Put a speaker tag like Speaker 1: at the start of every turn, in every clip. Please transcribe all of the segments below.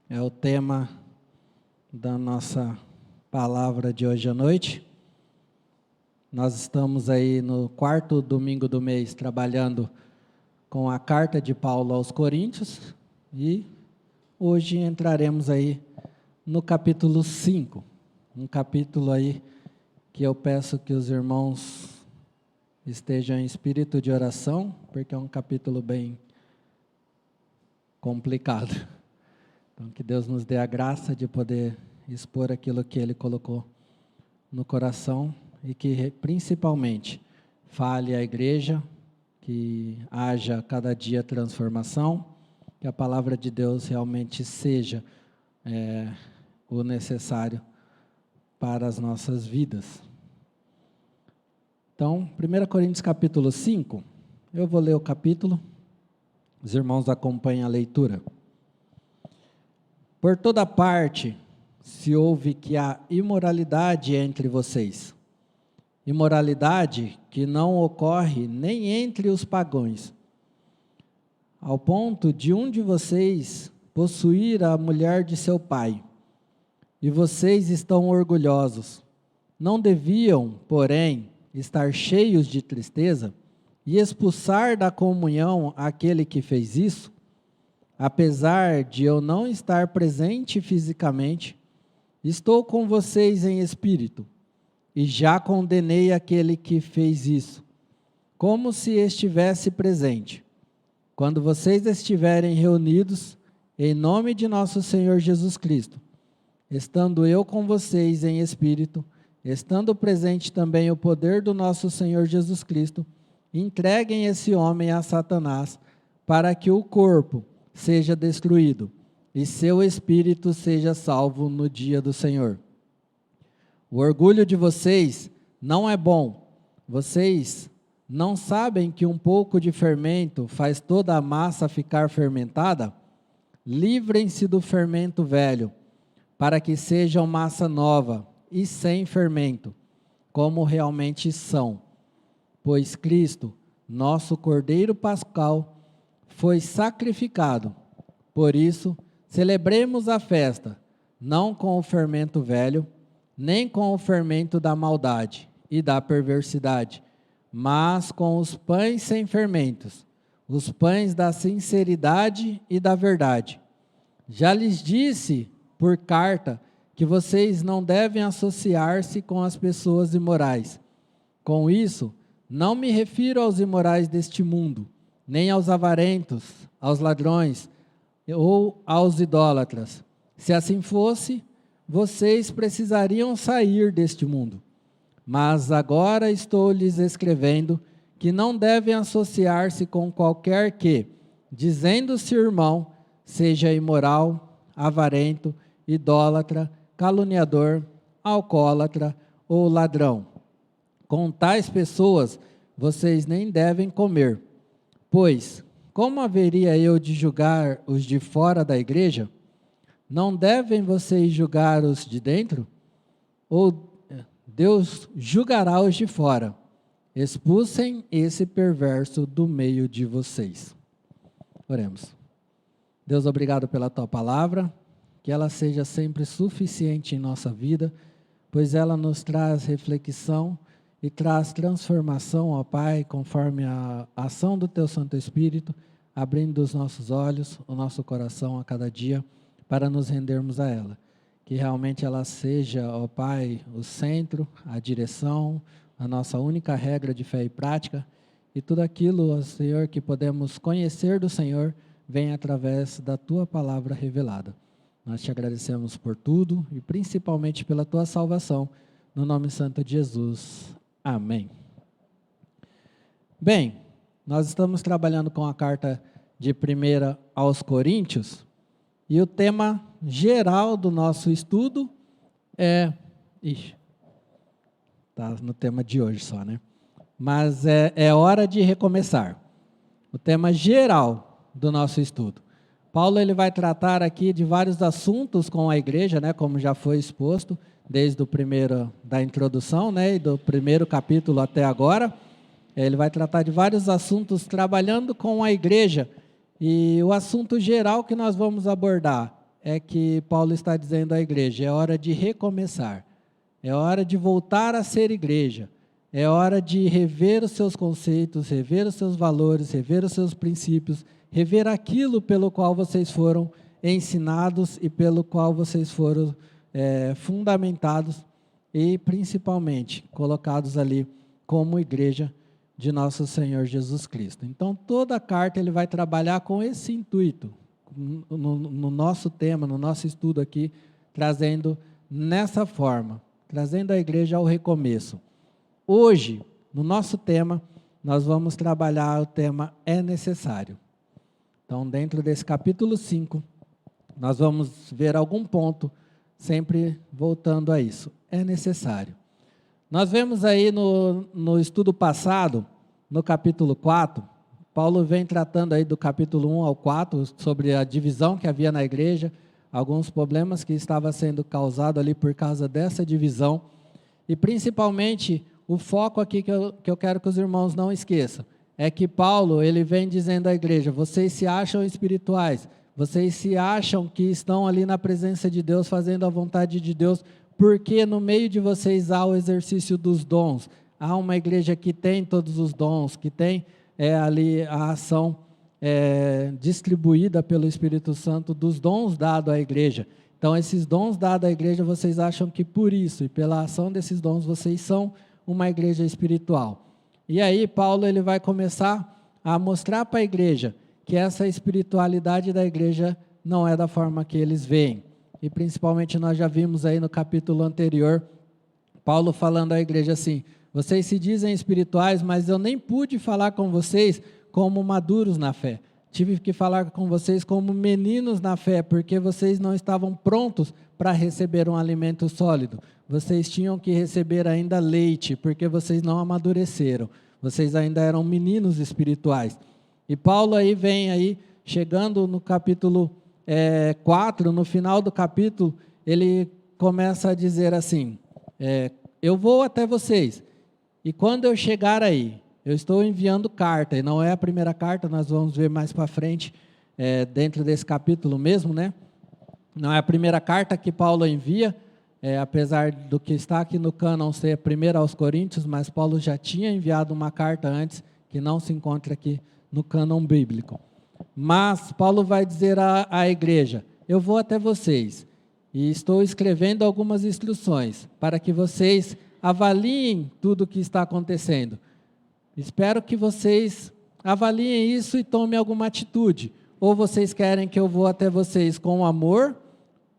Speaker 1: É o tema da nossa palavra de hoje à noite. Nós estamos aí no 4º domingo do mês trabalhando com a carta de Paulo aos Coríntios e hoje entraremos aí no capítulo 5, um capítulo aí que eu peço que os irmãos estejam em espírito de oração, porque é um capítulo bem complicado. Então, que Deus nos dê a graça de poder expor aquilo que Ele colocou no coração e que, principalmente, fale à igreja, que haja cada dia transformação, que a palavra de Deus realmente seja o necessário para as nossas vidas. Então, 1 Coríntios capítulo 5, eu vou ler o capítulo, os irmãos acompanhem a leitura. Por toda parte se ouve que há imoralidade entre vocês, imoralidade que não ocorre nem entre os pagãos, ao ponto de um de vocês possuir a mulher de seu pai, e vocês estão orgulhosos. Não deviam, porém, estar cheios de tristeza e expulsar da comunhão aquele que fez isso? Apesar de eu não estar presente fisicamente, estou com vocês em espírito, e já condenei aquele que fez isso, como se estivesse presente. Quando vocês estiverem reunidos, em nome de nosso Senhor Jesus Cristo, estando eu com vocês em espírito, estando presente também o poder do nosso Senhor Jesus Cristo, entreguem esse homem a Satanás, para que o corpo seja destruído, e seu espírito seja salvo no dia do Senhor. O orgulho de vocês não é bom. Vocês não sabem que um pouco de fermento faz toda a massa ficar fermentada? Livrem-se do fermento velho, para que sejam massa nova e sem fermento, como realmente são. Pois Cristo, nosso Cordeiro Pascal, foi sacrificado. Por isso, celebremos a festa, não com o fermento velho, nem com o fermento da maldade e da perversidade, mas com os pães sem fermentos, os pães da sinceridade e da verdade. Já lhes disse por carta que vocês não devem associar-se com as pessoas imorais. Com isso, não me refiro aos imorais deste mundo, nem aos avarentos, aos ladrões ou aos idólatras. Se assim fosse, vocês precisariam sair deste mundo. Mas agora estou lhes escrevendo que não devem associar-se com qualquer que, dizendo-se irmão, seja imoral, avarento, idólatra, caluniador, alcoólatra ou ladrão. Com tais pessoas, vocês nem devem comer. Pois, como haveria eu de julgar os de fora da igreja? Não devem vocês julgar os de dentro? Ou Deus julgará os de fora? Expulsem esse perverso do meio de vocês. Oremos. Deus, obrigado pela tua palavra, que ela seja sempre suficiente em nossa vida, pois ela nos traz reflexão e traz transformação, ó Pai, conforme a ação do Teu Santo Espírito, abrindo os nossos olhos, o nosso coração a cada dia, para nos rendermos a ela. Que realmente ela seja, ó Pai, o centro, a direção, a nossa única regra de fé e prática, e tudo aquilo, ó Senhor, que podemos conhecer do Senhor, vem através da Tua palavra revelada. Nós te agradecemos por tudo e principalmente pela Tua salvação, no nome santo de Jesus. Amém. Bem, nós estamos trabalhando com a carta de 1 aos Coríntios, e o tema geral do nosso estudo é... Está no tema de hoje só, né? Mas é hora de recomeçar. O tema geral do nosso estudo. Paulo ele vai tratar aqui de vários assuntos com a igreja, né, como já foi exposto, desde o primeiro da introdução, né, e do primeiro capítulo até agora. Ele vai tratar de vários assuntos trabalhando com a igreja, e o assunto geral que nós vamos abordar é que Paulo está dizendo à igreja: é hora de recomeçar, é hora de voltar a ser igreja, é hora de rever os seus conceitos, rever os seus valores, rever os seus princípios, rever aquilo pelo qual vocês foram ensinados e pelo qual vocês foram fundamentados e principalmente colocados ali como igreja de nosso Senhor Jesus Cristo. Então, toda a carta ele vai trabalhar com esse intuito, no nosso tema, no nosso estudo aqui, trazendo nessa forma, trazendo a igreja ao recomeço. Hoje, no nosso tema, nós vamos trabalhar o tema é necessário. Então, dentro desse capítulo 5, nós vamos ver algum ponto, sempre voltando a isso. É necessário. Nós vemos aí no estudo passado, no capítulo 4, Paulo vem tratando aí do capítulo 1 ao 4, sobre a divisão que havia na igreja, alguns problemas que estavam sendo causados ali por causa dessa divisão, e principalmente o foco aqui que eu quero que os irmãos não esqueçam, é que Paulo, ele vem dizendo à igreja: vocês se acham espirituais, vocês se acham que estão ali na presença de Deus, fazendo a vontade de Deus, porque no meio de vocês há o exercício dos dons, há uma igreja que tem todos os dons, que tem ali a ação distribuída pelo Espírito Santo dos dons dados à igreja. Então, esses dons dados à igreja, vocês acham que por isso e pela ação desses dons, vocês são uma igreja espiritual. E aí, Paulo ele vai começar a mostrar para a igreja que essa espiritualidade da igreja não é da forma que eles veem. E principalmente nós já vimos aí no capítulo anterior, Paulo falando à igreja assim: vocês se dizem espirituais, mas eu nem pude falar com vocês como maduros na fé. Tive que falar com vocês como meninos na fé, porque vocês não estavam prontos para receber um alimento sólido. Vocês tinham que receber ainda leite, porque vocês não amadureceram. Vocês ainda eram meninos espirituais. E Paulo aí vem aí, chegando no capítulo 4, no final do capítulo, ele começa a dizer assim: eu vou até vocês, e quando eu chegar aí, eu estou enviando carta, e não é a primeira carta, nós vamos ver mais para frente, dentro desse capítulo mesmo, né? Não é a primeira carta que Paulo envia, apesar do que está aqui no cânon ser a primeira aos Coríntios, mas Paulo já tinha enviado uma carta antes, que não se encontra aqui no cânon bíblico. Mas Paulo vai dizer à igreja: eu vou até vocês, e estou escrevendo algumas instruções, para que vocês avaliem tudo o que está acontecendo. Espero que vocês avaliem isso e tomem alguma atitude. Ou vocês querem que eu vou até vocês com amor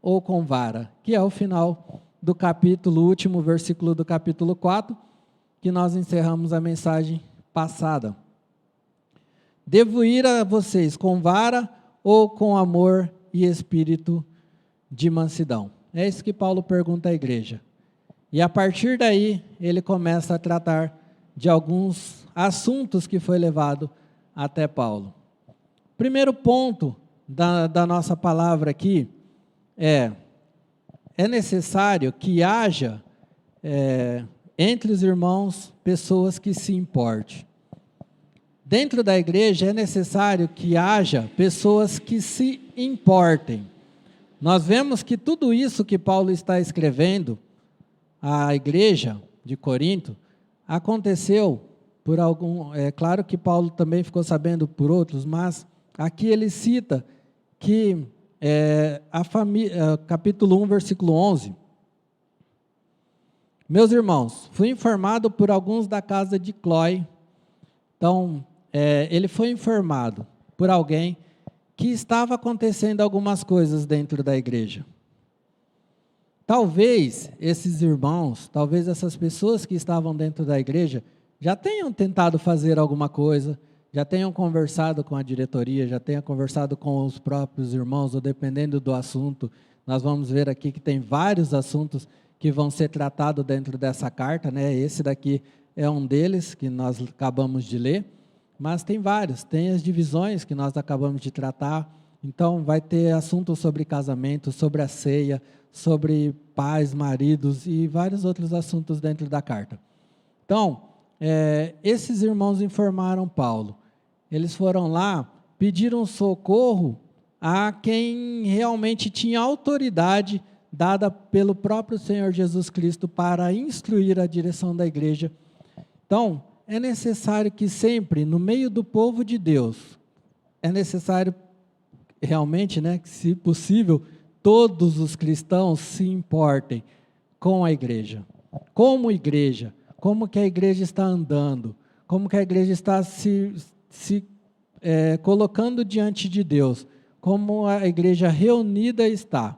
Speaker 1: ou com vara, que é o final do capítulo, o último versículo do capítulo 4, que nós encerramos a mensagem passada. Devo ir a vocês com vara ou com amor e espírito de mansidão? É isso que Paulo pergunta à igreja. E a partir daí, ele começa a tratar de alguns assuntos que foi levado até Paulo. Primeiro ponto da nossa palavra aqui é necessário que haja entre os irmãos pessoas que se importem. Dentro da igreja é necessário que haja pessoas que se importem. Nós vemos que tudo isso que Paulo está escrevendo à igreja de Corinto aconteceu por algum... É claro que Paulo também ficou sabendo por outros, mas aqui ele cita que capítulo 1, versículo 11. Meus irmãos, fui informado por alguns da casa de Cloé. Então, ele foi informado por alguém que estava acontecendo algumas coisas dentro da igreja. Talvez esses irmãos, talvez essas pessoas que estavam dentro da igreja, já tenham tentado fazer alguma coisa, já tenham conversado com a diretoria, já tenham conversado com os próprios irmãos, ou dependendo do assunto. Nós vamos ver aqui que tem vários assuntos que vão ser tratados dentro dessa carta, né? Esse daqui é um deles, que nós acabamos de ler, mas tem vários, tem as divisões que nós acabamos de tratar. Então vai ter assuntos sobre casamento, sobre a ceia, sobre pais, maridos e vários outros assuntos dentro da carta. Então, esses irmãos informaram Paulo. Eles foram lá, pediram socorro a quem realmente tinha autoridade dada pelo próprio Senhor Jesus Cristo para instruir a direção da igreja. Então, é necessário que sempre, no meio do povo de Deus, é necessário realmente, né, que, se possível, todos os cristãos se importem com a igreja. Como igreja, como que a igreja está andando, como que a igreja está se colocando diante de Deus, como a igreja reunida está.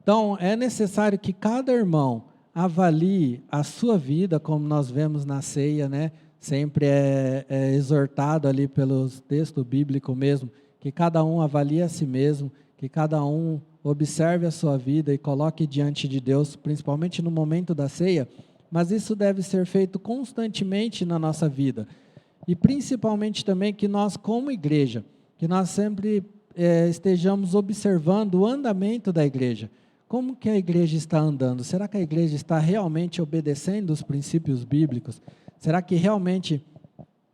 Speaker 1: Então, é necessário que cada irmão avalie a sua vida, como nós vemos na ceia, né? Sempre é exortado ali pelos textos bíblicos mesmo, que cada um avalie a si mesmo, que cada um observe a sua vida e coloque diante de Deus, principalmente no momento da ceia, mas isso deve ser feito constantemente na nossa vida. E principalmente também que nós, como igreja, que nós sempre estejamos observando o andamento da igreja. Como que a igreja está andando? Será que a igreja está realmente obedecendo os princípios bíblicos? Será que realmente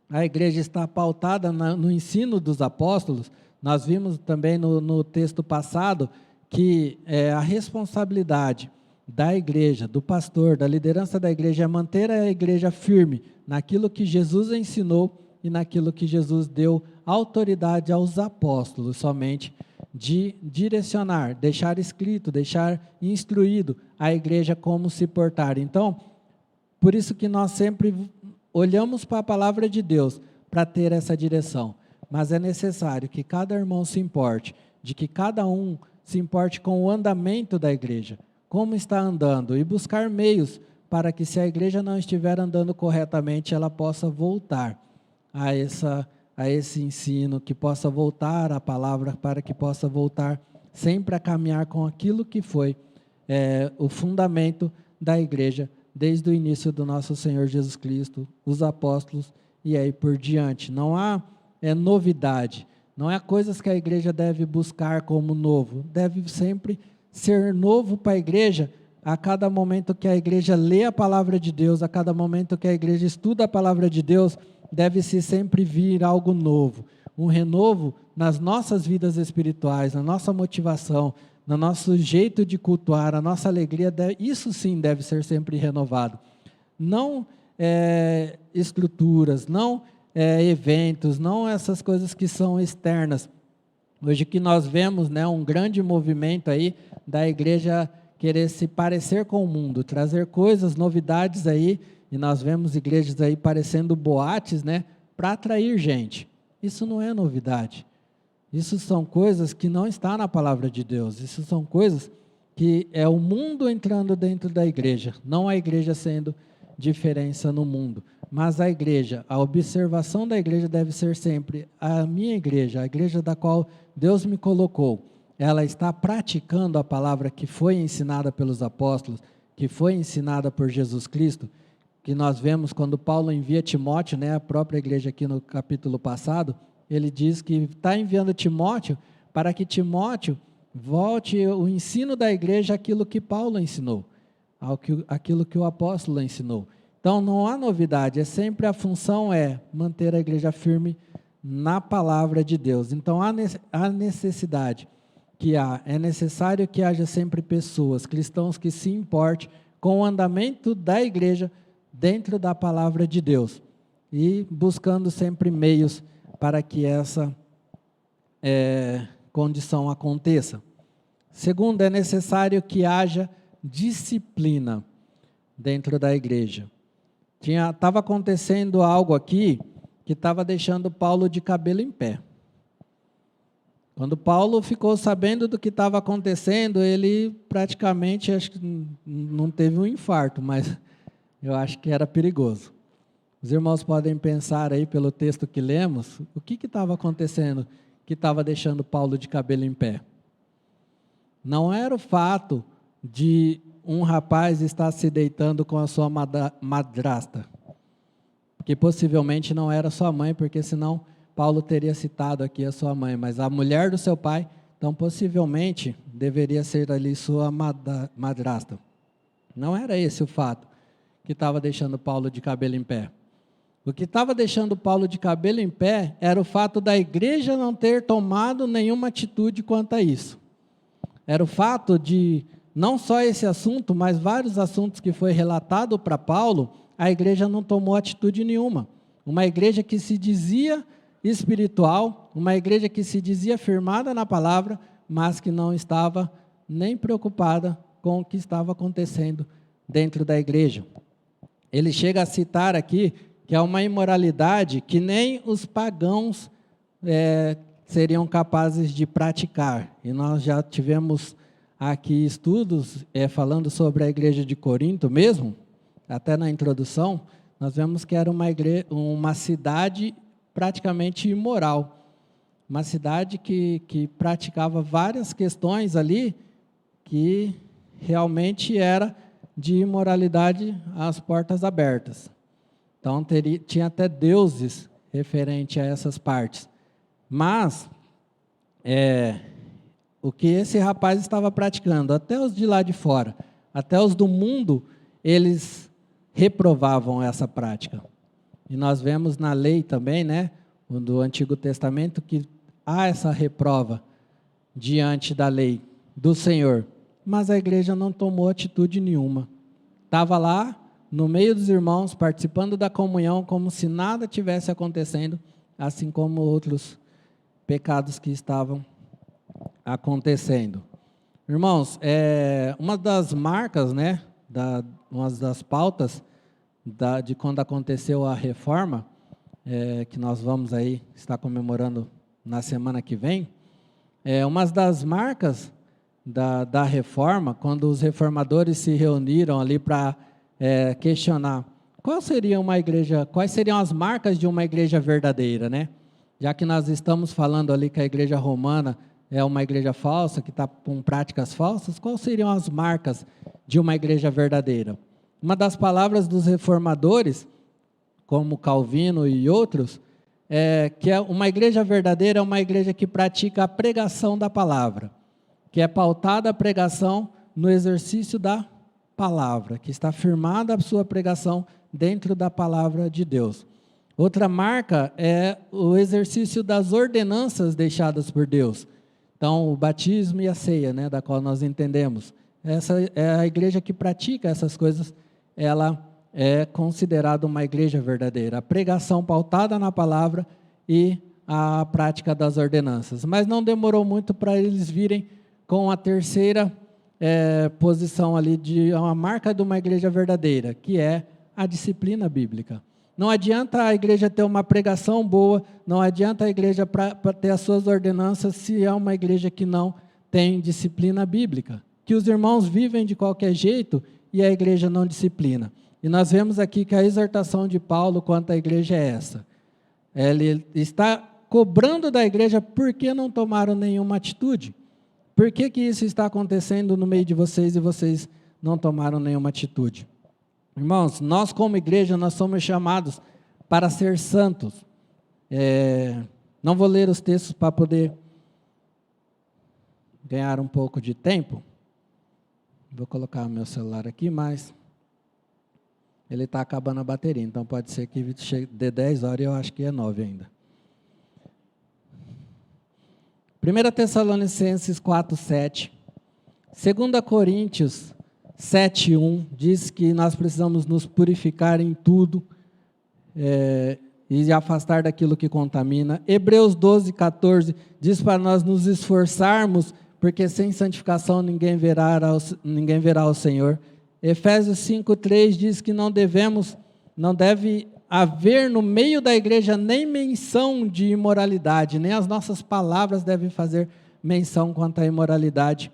Speaker 1: a igreja está pautada no ensino dos apóstolos? Nós vimos também no texto passado que a responsabilidade da igreja, do pastor, da liderança da igreja é manter a igreja firme naquilo que Jesus ensinou e naquilo que Jesus deu autoridade aos apóstolos somente, de direcionar, deixar escrito, deixar instruído a igreja como se portar. Então, por isso que nós sempre olhamos para a palavra de Deus para ter essa direção, mas é necessário que cada irmão se importe, de que cada um se importe com o andamento da igreja, como está andando, e buscar meios para que, se a igreja não estiver andando corretamente, ela possa voltar a esse ensino, que possa voltar à palavra, para que possa voltar sempre a caminhar com aquilo que foi o fundamento da igreja, desde o início do nosso Senhor Jesus Cristo, os apóstolos e aí por diante. Não há novidade, não é coisas que a igreja deve buscar como novo, deve sempre ser novo para a igreja, a cada momento que a igreja lê a palavra de Deus, a cada momento que a igreja estuda a palavra de Deus, deve-se sempre vir algo novo, um renovo nas nossas vidas espirituais, na nossa motivação, no nosso jeito de cultuar, a nossa alegria, isso sim deve ser sempre renovado. Não estruturas, não eventos, não essas coisas que são externas. Hoje que nós vemos, né, um grande movimento aí da igreja querer se parecer com o mundo, trazer coisas, novidades aí, e nós vemos igrejas aí parecendo boates, né, para atrair gente. Isso não é novidade. Isso são coisas que não estão na palavra de Deus. Isso são coisas que é o mundo entrando dentro da igreja, não a igreja sendo diferença no mundo. Mas a igreja, a observação da igreja deve ser sempre a minha igreja, a igreja da qual Deus me colocou. Ela está praticando a palavra que foi ensinada pelos apóstolos, que foi ensinada por Jesus Cristo, que nós vemos quando Paulo envia Timóteo, né, a própria igreja aqui no capítulo passado, ele diz que está enviando Timóteo para que Timóteo volte o ensino da igreja àquilo que Paulo ensinou, aquilo que o apóstolo ensinou. Então não há novidade, sempre a função é manter a igreja firme na palavra de Deus. Então há necessidade é necessário que haja sempre pessoas, cristãos que se importem com o andamento da igreja dentro da palavra de Deus e buscando sempre meios para que essa condição aconteça. Segundo, é necessário que haja disciplina dentro da igreja. Estava acontecendo algo aqui que estava deixando Paulo de cabelo em pé. Quando Paulo ficou sabendo do que estava acontecendo, ele praticamente, acho que não teve um infarto, mas eu acho que era perigoso. Os irmãos podem pensar aí pelo texto que lemos, o que estava acontecendo que estava deixando Paulo de cabelo em pé? Não era o fato de um rapaz estar se deitando com a sua madrasta, que possivelmente não era sua mãe, porque senão Paulo teria citado aqui a sua mãe, mas a mulher do seu pai, então possivelmente deveria ser ali sua madrasta. Não era esse o fato que estava deixando Paulo de cabelo em pé. O que estava deixando Paulo de cabelo em pé era o fato da igreja não ter tomado nenhuma atitude quanto a isso. Era o fato de, não só esse assunto, mas vários assuntos que foi relatado para Paulo, a igreja não tomou atitude nenhuma. Uma igreja que se dizia espiritual, uma igreja que se dizia firmada na palavra, mas que não estava nem preocupada com o que estava acontecendo dentro da igreja. Ele chega a citar aqui que é uma imoralidade que nem os pagãos seriam capazes de praticar. E nós já tivemos aqui estudos falando sobre a igreja de Corinto mesmo, até na introdução, nós vemos que era uma cidade praticamente imoral, uma cidade que praticava várias questões ali, que realmente era de imoralidade às portas abertas. Então, tinha até deuses referente a essas partes. Mas, o que esse rapaz estava praticando, até os de lá de fora, até os do mundo, eles reprovavam essa prática. E nós vemos na lei também, né, do Antigo Testamento, que há essa reprova diante da lei do Senhor. Mas a igreja não tomou atitude nenhuma. Estava lá, no meio dos irmãos, participando da comunhão, como se nada tivesse acontecendo, assim como outros pecados que estavam acontecendo. Irmãos, uma das marcas, né, uma das pautas de quando aconteceu a reforma, que nós vamos aí estar comemorando na semana que vem, uma das marcas da reforma, quando os reformadores se reuniram ali para questionar quais seriam as marcas de uma igreja verdadeira, né? Já que nós estamos falando ali que a igreja romana é uma igreja falsa, que está com práticas falsas, quais seriam as marcas de uma igreja verdadeira? Uma das palavras dos reformadores, como Calvino e outros, que uma igreja verdadeira é uma igreja que pratica a pregação da palavra, que é pautada a pregação no exercício da palavra, que está firmada a sua pregação dentro da palavra de Deus. Outra marca é o exercício das ordenanças deixadas por Deus. Então, o batismo e a ceia, né, da qual nós entendemos. Essa é a igreja que pratica essas coisas, ela é considerada uma igreja verdadeira. A pregação pautada na palavra e a prática das ordenanças. Mas não demorou muito para eles virem com a terceira posição ali, de uma marca de uma igreja verdadeira, que é a disciplina bíblica. Não adianta a igreja ter uma pregação boa, não adianta a igreja para ter as suas ordenanças, se é uma igreja que não tem disciplina bíblica, que os irmãos vivem de qualquer jeito e a igreja não disciplina. E nós vemos aqui que a exortação de Paulo quanto à igreja é essa. Ele está cobrando da igreja porque não tomaram nenhuma atitude. Por que isso está acontecendo no meio de vocês e vocês não tomaram nenhuma atitude? Irmãos, nós como igreja, nós somos chamados para ser santos. Não vou ler os textos para poder ganhar um pouco de tempo. Vou colocar o meu celular aqui, mas ele está acabando a bateria, então pode ser que dê 10 horas e eu acho que é 9 ainda. 1 Tessalonicenses 4:7, 2 Coríntios 7:1, diz que nós precisamos nos purificar em tudo e afastar daquilo que contamina. Hebreus 12:14 diz para nós nos esforçarmos, porque sem santificação ninguém verá o Senhor. Efésios 5:3 diz que não deve haver no meio da igreja nem menção de imoralidade, nem as nossas palavras devem fazer menção quanto à imoralidade.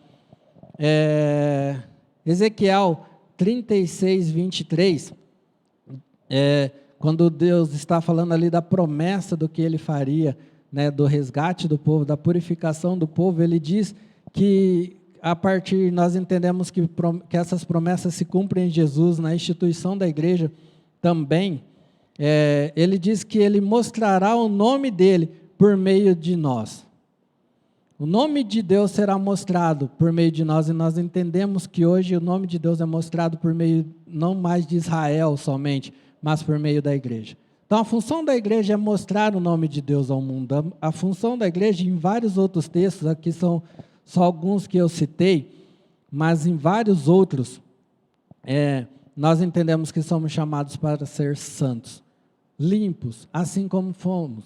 Speaker 1: Ezequiel 36:23, quando Deus está falando ali da promessa do que Ele faria, né, do resgate do povo, da purificação do povo, Ele diz que nós entendemos que essas promessas se cumprem em Jesus, na instituição da igreja também. Ele diz que Ele mostrará o nome dEle por meio de nós. O nome de Deus será mostrado por meio de nós, e nós entendemos que hoje o nome de Deus é mostrado por meio não mais de Israel somente, mas por meio da igreja. Então, a função da igreja é mostrar o nome de Deus ao mundo. A função da igreja, em vários outros textos, aqui são só alguns que eu citei, mas em vários outros, nós entendemos que somos chamados para ser santos, limpos, assim como fomos,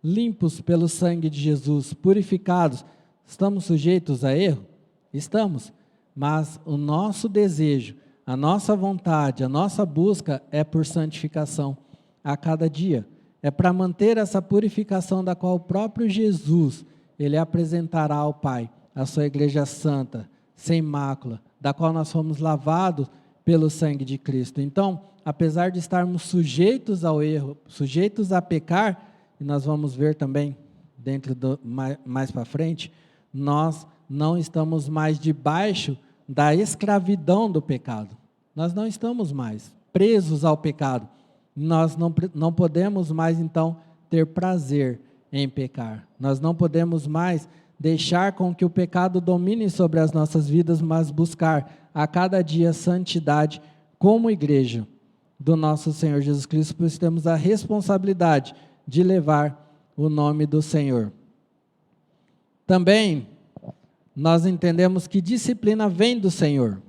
Speaker 1: limpos pelo sangue de Jesus, purificados. Estamos sujeitos a erro? Estamos, mas o nosso desejo, a nossa vontade, a nossa busca é por santificação a cada dia. É para manter essa purificação da qual o próprio Jesus, ele apresentará ao Pai, a sua igreja santa, sem mácula, da qual nós fomos lavados pelo sangue de Cristo. Então, apesar de estarmos sujeitos ao erro, sujeitos a pecar, e nós vamos ver também, mais para frente, nós não estamos mais debaixo da escravidão do pecado. Nós não estamos mais presos ao pecado. Nós não podemos mais, então, ter prazer em pecar. Nós não podemos mais deixar com que o pecado domine sobre as nossas vidas, mas buscar a cada dia santidade como igreja do nosso Senhor Jesus Cristo, pois temos a responsabilidade de levar o nome do Senhor. Também, nós entendemos que disciplina vem do Senhor.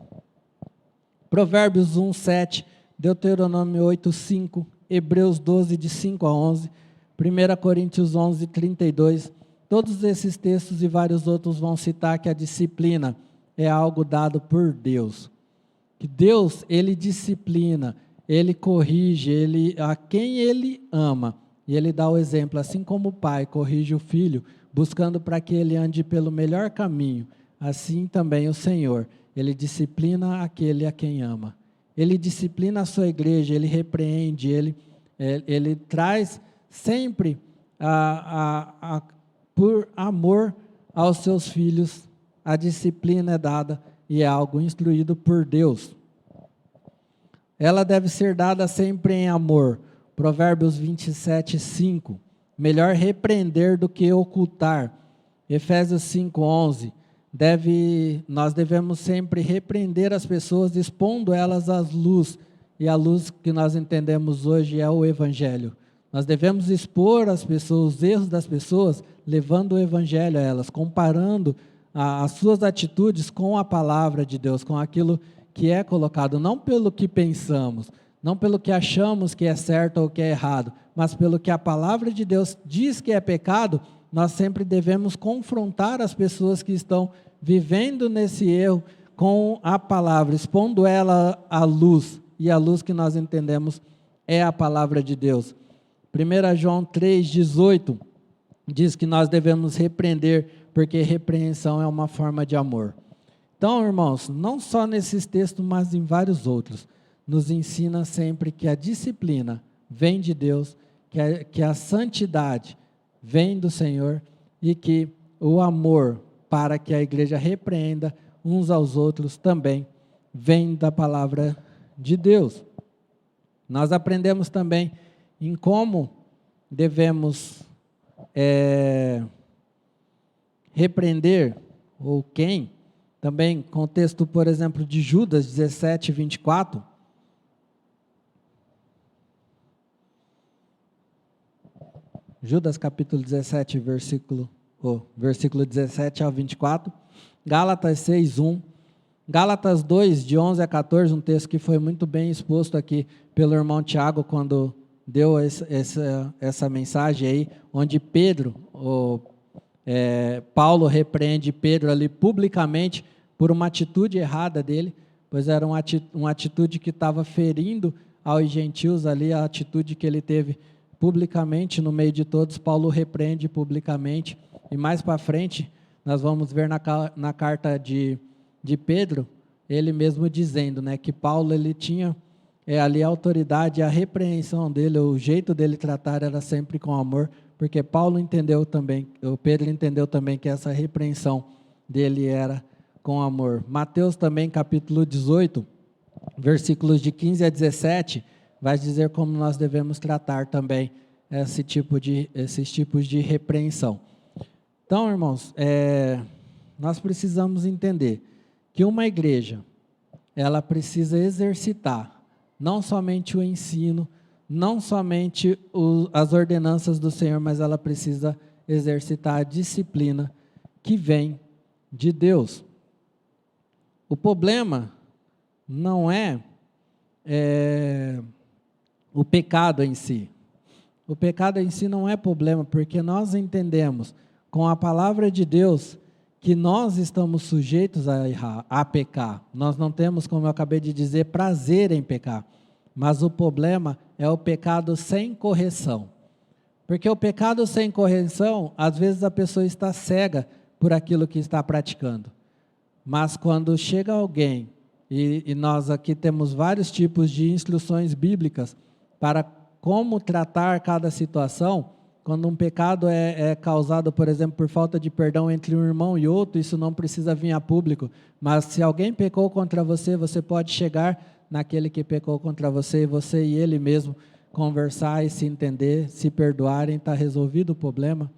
Speaker 1: Provérbios 1, 7, Deuteronômio 8, 5, Hebreus 12, de 5 a 11, 1 Coríntios 11, 32, todos esses textos e vários outros vão citar que a disciplina é algo dado por Deus. Que Deus, ele disciplina, ele corrige, a quem ele ama, e ele dá o exemplo, assim como o pai corrige o filho, buscando para que ele ande pelo melhor caminho, assim também o Senhor, ele disciplina aquele a quem ama. Ele disciplina a sua igreja, ele repreende, ele traz sempre por amor aos seus filhos, a disciplina é dada e é algo instruído por Deus. Ela deve ser dada sempre em amor. Provérbios 27, 5. Melhor repreender do que ocultar. Efésios 5, 11. Nós devemos sempre repreender as pessoas, expondo elas à luz. E a luz que nós entendemos hoje é o Evangelho. Nós devemos expor as pessoas, os erros das pessoas, levando o Evangelho a elas, comparando as suas atitudes com a palavra de Deus, com aquilo que é colocado, não pelo que pensamos, não pelo que achamos que é certo ou que é errado, mas pelo que a palavra de Deus diz que é pecado. Nós sempre devemos confrontar as pessoas que estão vivendo nesse erro com a palavra, expondo ela à luz, e a luz que nós entendemos é a palavra de Deus. 1 João 3,18 diz que nós devemos repreender, porque repreensão é uma forma de amor. Então, irmãos, não só nesses textos, mas em vários outros, nos ensina sempre que a disciplina vem de Deus, que a santidade vem do Senhor e que o amor para que a igreja repreenda uns aos outros também vem da palavra de Deus. Nós aprendemos também em como devemos repreender, ou quem, também contexto, por exemplo, de Judas 17, 24. Judas capítulo 17, versículo 17 ao 24. Gálatas 6, 1. Gálatas 2, de 11 a 14, um texto que foi muito bem exposto aqui pelo irmão Tiago, quando deu essa mensagem aí, onde Paulo repreende Pedro ali publicamente por uma atitude errada dele, pois era uma atitude que estava ferindo aos gentios ali, a atitude que ele teve publicamente no meio de todos. Paulo repreende publicamente, e mais para frente nós vamos ver na carta de Pedro, ele mesmo dizendo, né, que Paulo ele tinha ali a autoridade, a repreensão dele, o jeito dele tratar era sempre com amor, porque Pedro entendeu também que essa repreensão dele era com amor. Mateus também, capítulo 18, versículos de 15 a 17, vai dizer como nós devemos tratar também esses tipos de repreensão. Então, irmãos, nós precisamos entender que uma igreja, ela precisa exercitar não somente o ensino, não somente as ordenanças do Senhor, mas ela precisa exercitar a disciplina que vem de Deus. O problema não é o pecado em si. O pecado em si não é problema, porque nós entendemos com a palavra de Deus que nós estamos sujeitos a errar, a pecar. Nós não temos, como eu acabei de dizer, prazer em pecar. Mas o problema é o pecado sem correção. Porque o pecado sem correção, às vezes a pessoa está cega por aquilo que está praticando. Mas quando chega alguém, e nós aqui temos vários tipos de instruções bíblicas para como tratar cada situação. Quando um pecado é causado, por exemplo, por falta de perdão entre um irmão e outro, isso não precisa vir a público. Mas se alguém pecou contra você, você pode chegar naquele que pecou contra você e ele mesmo conversar e se entender, se perdoarem, está resolvido o problema.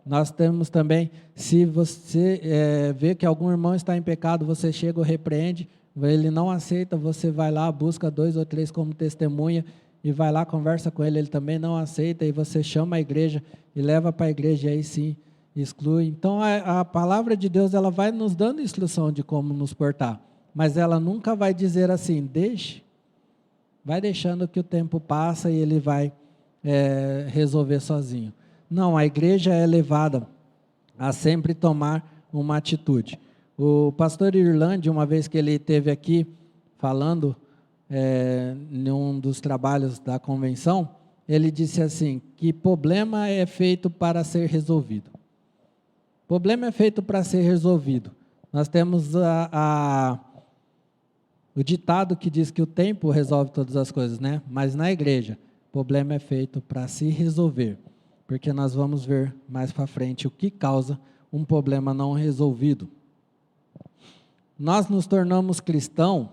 Speaker 1: Nós temos também, se você vê que algum irmão está em pecado, você chega ou repreende, ele não aceita, você vai lá, busca 2 ou 3 como testemunha, e vai lá, conversa com ele também não aceita, e você chama a igreja e leva para a igreja, e aí sim, exclui. Então, a palavra de Deus, ela vai nos dando instrução de como nos portar, mas ela nunca vai dizer assim, deixe, vai deixando que o tempo passa e ele vai resolver sozinho. Não, a igreja é levada a sempre tomar uma atitude. O pastor Irlande, uma vez que ele esteve aqui falando, em um dos trabalhos da convenção, ele disse assim, que problema é feito para ser resolvido. Problema é feito para ser resolvido. Nós temos o ditado que diz que o tempo resolve todas as coisas, né? Mas na igreja, problema é feito para se resolver, porque nós vamos ver mais para frente o que causa um problema não resolvido. Nós nos tornamos cristãos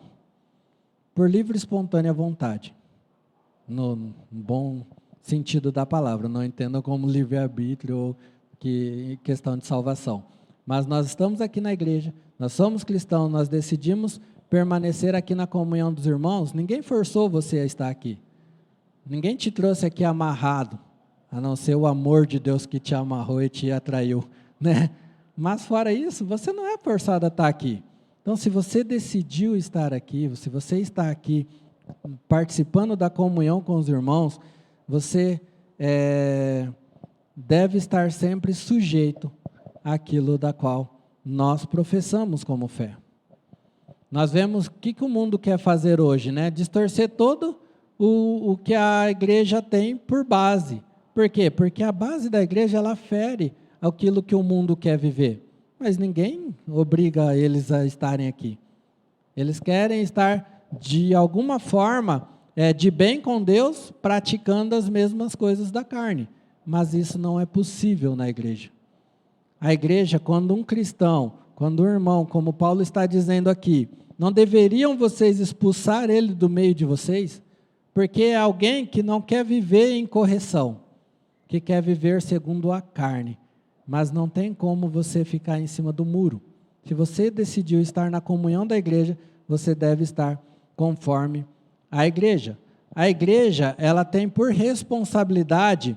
Speaker 1: por livre e espontânea vontade, no bom sentido da palavra, não entendam como livre-arbítrio ou questão de salvação. Mas nós estamos aqui na igreja, nós somos cristãos, nós decidimos permanecer aqui na comunhão dos irmãos, ninguém forçou você a estar aqui, ninguém te trouxe aqui amarrado, a não ser o amor de Deus que te amarrou e te atraiu, né? Mas fora isso, você não é forçado a estar aqui. Então, se você decidiu estar aqui, se você está aqui participando da comunhão com os irmãos, você deve estar sempre sujeito àquilo da qual nós professamos como fé. Nós vemos o que o mundo quer fazer hoje, né? Distorcer todo o que a igreja tem por base. Por quê? Porque a base da igreja, ela fere aquilo que o mundo quer viver. Mas ninguém obriga eles a estarem aqui. Eles querem estar, de alguma forma, de bem com Deus, praticando as mesmas coisas da carne. Mas isso não é possível na igreja. A igreja, quando um cristão, quando um irmão, como Paulo está dizendo aqui, não deveriam vocês expulsar ele do meio de vocês? Porque é alguém que não quer viver em correção, que quer viver segundo a carne. Mas não tem como você ficar em cima do muro. Se você decidiu estar na comunhão da igreja, você deve estar conforme a igreja. A igreja, ela tem por responsabilidade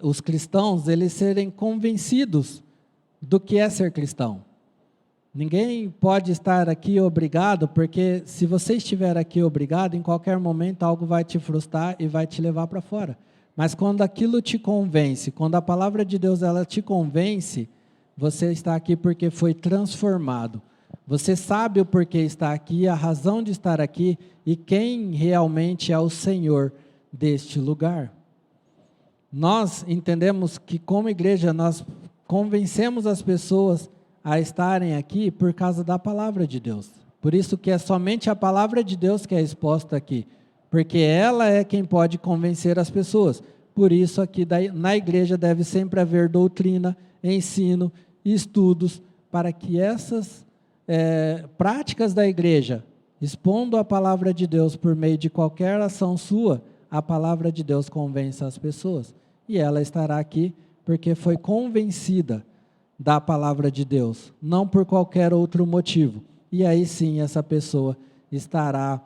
Speaker 1: os cristãos, eles serem convencidos do que é ser cristão. Ninguém pode estar aqui obrigado, porque se você estiver aqui obrigado, em qualquer momento algo vai te frustrar e vai te levar para fora. Mas quando aquilo te convence, quando a palavra de Deus ela te convence, você está aqui porque foi transformado. Você sabe o porquê está aqui, a razão de estar aqui e quem realmente é o Senhor deste lugar. Nós entendemos que como igreja nós convencemos as pessoas a estarem aqui por causa da palavra de Deus. Por isso que é somente a palavra de Deus que é exposta aqui. Porque ela é quem pode convencer as pessoas. Por isso aqui na igreja deve sempre haver doutrina, ensino, estudos, para que essas práticas da igreja, expondo a palavra de Deus por meio de qualquer ação sua, a palavra de Deus convença as pessoas. E ela estará aqui porque foi convencida da palavra de Deus, não por qualquer outro motivo. E aí sim essa pessoa estará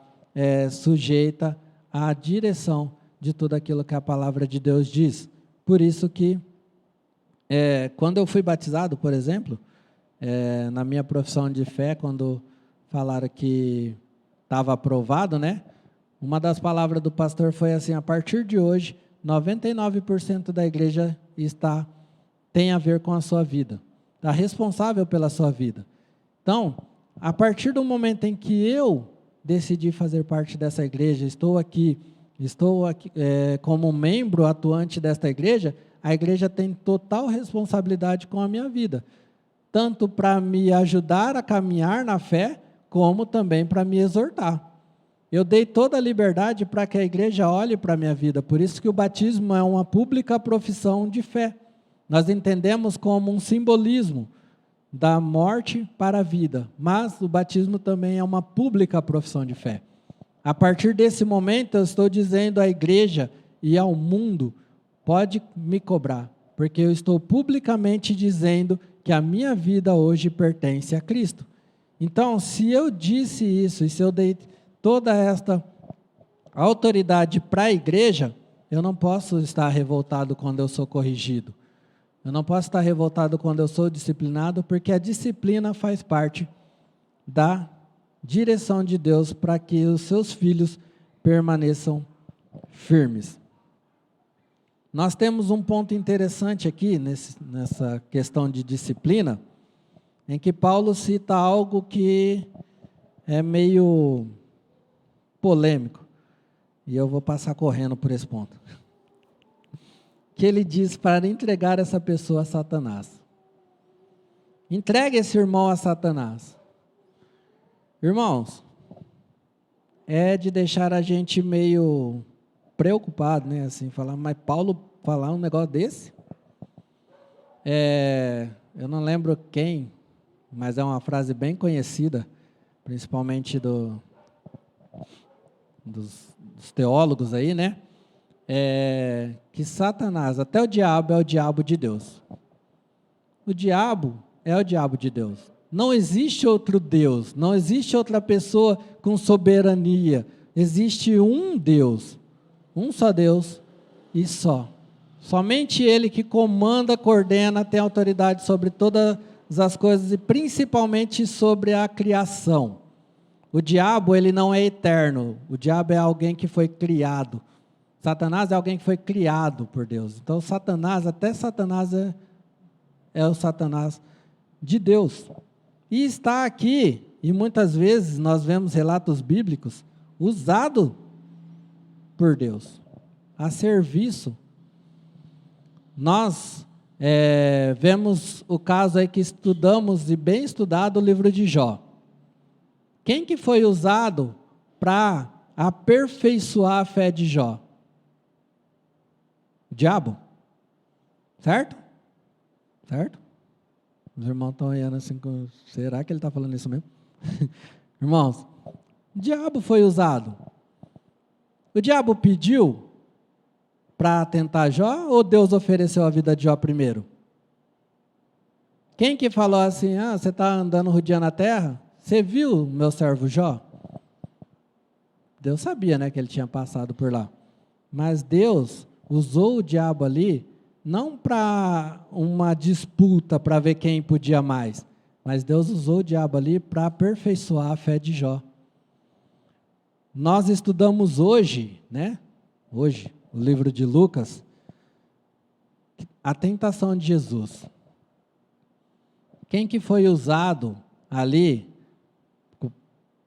Speaker 1: sujeita à direção de tudo aquilo que a palavra de Deus diz. Por isso que, quando eu fui batizado, por exemplo, na minha profissão de fé, quando falaram que estava aprovado, né? Uma das palavras do pastor foi assim: a partir de hoje, 99% da igreja tem a ver com a sua vida, está responsável pela sua vida. Então, a partir do momento em que eu decidi fazer parte dessa igreja, estou aqui como membro atuante desta igreja, a igreja tem total responsabilidade com a minha vida, tanto para me ajudar a caminhar na fé, como também para me exortar. Eu dei toda a liberdade para que a igreja olhe para a minha vida, por isso que o batismo é uma pública profissão de fé. Nós entendemos como um simbolismo da morte para a vida, mas o batismo também é uma pública profissão de fé. A partir desse momento, eu estou dizendo à igreja e ao mundo: pode me cobrar, porque eu estou publicamente dizendo que a minha vida hoje pertence a Cristo. Então, se eu disse isso, e se eu dei toda esta autoridade para a igreja, eu não posso estar revoltado quando eu sou corrigido. Eu não posso estar revoltado quando eu sou disciplinado, porque a disciplina faz parte da direção de Deus para que os seus filhos permaneçam firmes. Nós temos um ponto interessante aqui, nessa questão de disciplina, em que Paulo cita algo que é meio polêmico, e eu vou passar correndo por esse ponto. Que ele diz para entregar essa pessoa a Satanás. Entregue esse irmão a Satanás. Irmãos, é de deixar a gente meio preocupado, né? Assim, falar, mas Paulo falar um negócio desse? Eu não lembro quem, mas é uma frase bem conhecida, principalmente dos teólogos aí, né? Que Satanás, até o diabo é o diabo de Deus. O diabo é o diabo de Deus. Não existe outro Deus, não existe outra pessoa com soberania. Existe um Deus, um só Deus e só. Somente Ele que comanda, coordena, tem autoridade sobre todas as coisas e principalmente sobre a criação. O diabo, ele não é eterno, o diabo é alguém que foi criado. Satanás é alguém que foi criado por Deus. Então, Satanás, até Satanás é o Satanás de Deus. E está aqui, e muitas vezes nós vemos relatos bíblicos, usado por Deus, a serviço. Nós vemos o caso aí que estudamos, e bem estudado, o livro de Jó. Quem que foi usado para aperfeiçoar a fé de Jó? O diabo, certo? Certo? Os irmãos estão olhando assim, será que ele está falando isso mesmo? Irmãos, o diabo foi usado. O diabo pediu para tentar Jó, ou Deus ofereceu a vida de Jó primeiro? Quem que falou assim, você está andando rodeando a terra? Você viu meu servo Jó? Deus sabia, né, que ele tinha passado por lá. Mas Deus usou o diabo ali, não para uma disputa, para ver quem podia mais, mas Deus usou o diabo ali para aperfeiçoar a fé de Jó. Nós estudamos hoje, né? Hoje, o livro de Lucas, a tentação de Jesus. Quem que foi usado ali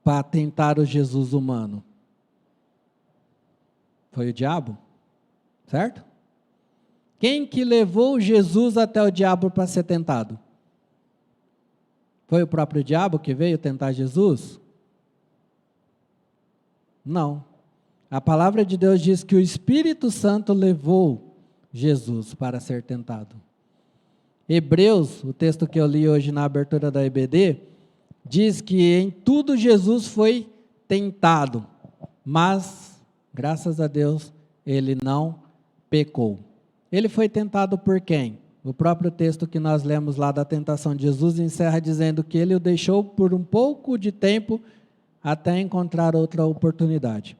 Speaker 1: para tentar o Jesus humano? Foi o diabo? Certo? Quem que levou Jesus até o diabo para ser tentado? Foi o próprio diabo que veio tentar Jesus? Não. A palavra de Deus diz que o Espírito Santo levou Jesus para ser tentado. Hebreus, o texto que eu li hoje na abertura da EBD, diz que em tudo Jesus foi tentado, mas, graças a Deus, ele não pecou. Ele foi tentado por quem? O próprio texto que nós lemos lá da tentação de Jesus encerra dizendo que ele o deixou por um pouco de tempo até encontrar outra oportunidade.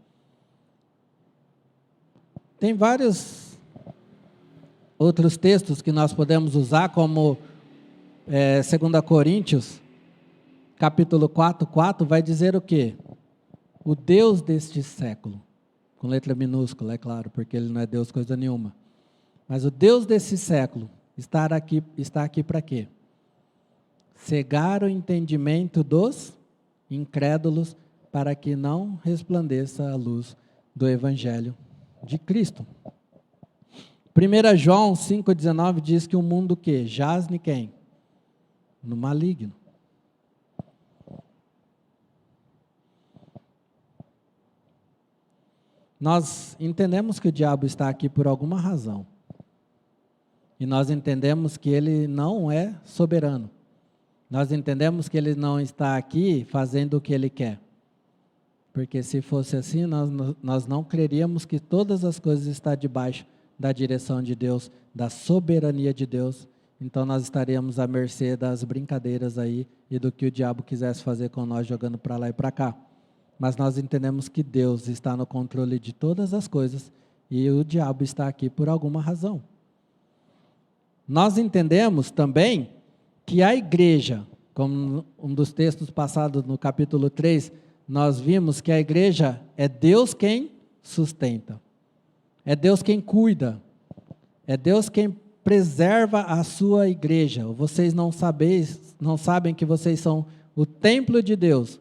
Speaker 1: Tem vários outros textos que nós podemos usar, como 2 Coríntios, capítulo 4:4, vai dizer o quê? O Deus deste século, com letra minúscula, é claro, porque Ele não é Deus coisa nenhuma. Mas o Deus desse século está aqui para quê? Cegar o entendimento dos incrédulos, para que não resplandeça a luz do Evangelho de Cristo. 1 João 5,19 diz que o mundo o quê? Jaz em quem? No maligno. Nós entendemos que o diabo está aqui por alguma razão. E nós entendemos que ele não é soberano. Nós entendemos que ele não está aqui fazendo o que ele quer. Porque se fosse assim, nós não creríamos que todas as coisas estão debaixo da direção de Deus, da soberania de Deus. Então nós estaríamos à mercê das brincadeiras aí e do que o diabo quisesse fazer com nós, jogando para lá e para cá. Mas nós entendemos que Deus está no controle de todas as coisas e o diabo está aqui por alguma razão. Nós entendemos também que a igreja, como um dos textos passados no capítulo 3, nós vimos que a igreja é Deus quem sustenta, é Deus quem cuida, é Deus quem preserva a sua igreja. Vocês não sabem que vocês são o templo de Deus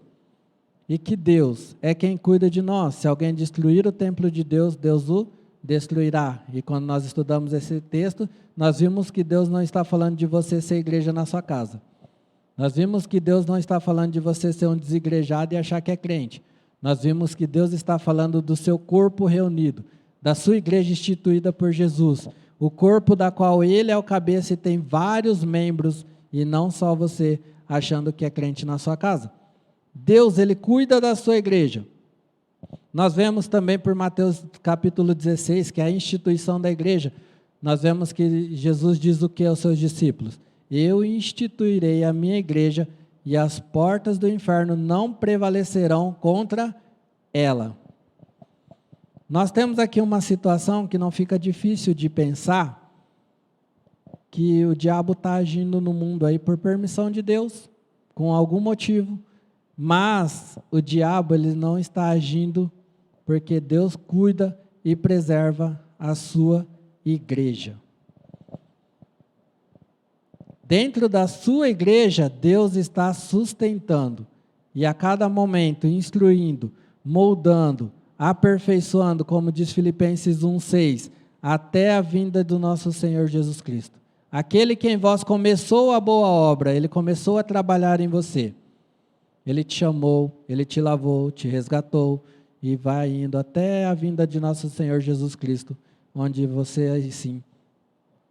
Speaker 1: e que Deus é quem cuida de nós. Se alguém destruir o templo de Deus, Deus o destruirá. E quando nós estudamos esse texto, nós vimos que Deus não está falando de você ser igreja na sua casa. Nós vimos que Deus não está falando de você ser um desigrejado e achar que é crente. Nós vimos que Deus está falando do seu corpo reunido, da sua igreja instituída por Jesus, o corpo da qual Ele é o cabeça e tem vários membros, e não só você achando que é crente na sua casa. Deus, Ele cuida da sua igreja. Nós vemos também por Mateus capítulo 16, que é a instituição da igreja. Nós vemos que Jesus diz o que aos seus discípulos? Eu instituirei a minha igreja e as portas do inferno não prevalecerão contra ela. Nós temos aqui uma situação que não fica difícil de pensar, que o diabo está agindo no mundo aí por permissão de Deus, com algum motivo, mas o diabo ele não está agindo porque Deus cuida e preserva a sua igreja. Dentro da sua igreja, Deus está sustentando e a cada momento instruindo, moldando, aperfeiçoando, como diz Filipenses 1:6, até a vinda do nosso Senhor Jesus Cristo. Aquele que em vós começou a boa obra, Ele começou a trabalhar em você. Ele te chamou, Ele te lavou, te resgatou e vai indo até a vinda de nosso Senhor Jesus Cristo, onde você aí sim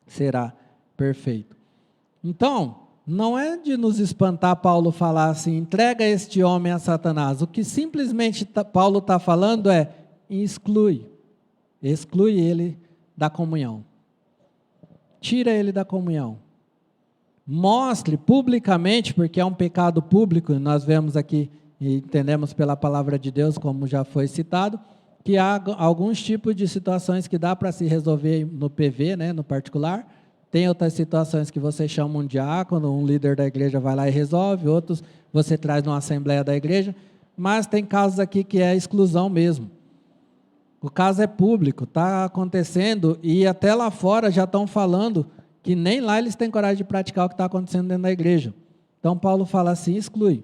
Speaker 1: será perfeito. Então, não é de nos espantar Paulo falar assim, entrega este homem a Satanás. O que simplesmente Paulo está falando é, exclui ele da comunhão. Tira ele da comunhão. Mostre publicamente, porque é um pecado público, nós vemos aqui e entendemos pela palavra de Deus, como já foi citado, que há alguns tipos de situações que dá para se resolver no PV, né, no particular. Tem outras situações que você chama um diácono, um líder da igreja vai lá e resolve, outros você traz numa assembleia da igreja, mas tem casos aqui que é exclusão mesmo. O caso é público, está acontecendo e até lá fora já estão falando que nem lá eles têm coragem de praticar o que está acontecendo dentro da igreja. Então Paulo fala assim, exclui.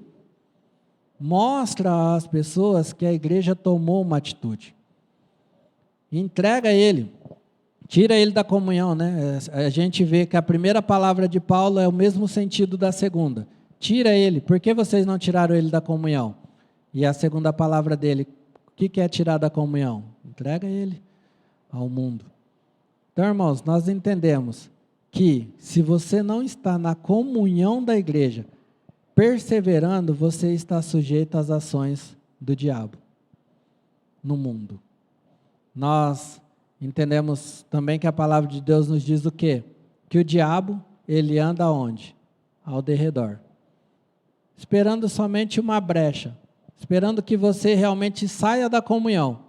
Speaker 1: Mostra às pessoas que a igreja tomou uma atitude. Entrega ele. Tira ele da comunhão, né? A gente vê que a primeira palavra de Paulo é o mesmo sentido da segunda. Tira ele. Por que vocês não tiraram ele da comunhão? E a segunda palavra dele, o que é tirar da comunhão? Entrega ele ao mundo. Então, irmãos, nós entendemos que se você não está na comunhão da igreja, perseverando, você está sujeito às ações do diabo no mundo. Nós entendemos também que a palavra de Deus nos diz o quê? Que o diabo, ele anda onde? Ao derredor. Esperando somente uma brecha. esperando que você realmente saia da comunhão,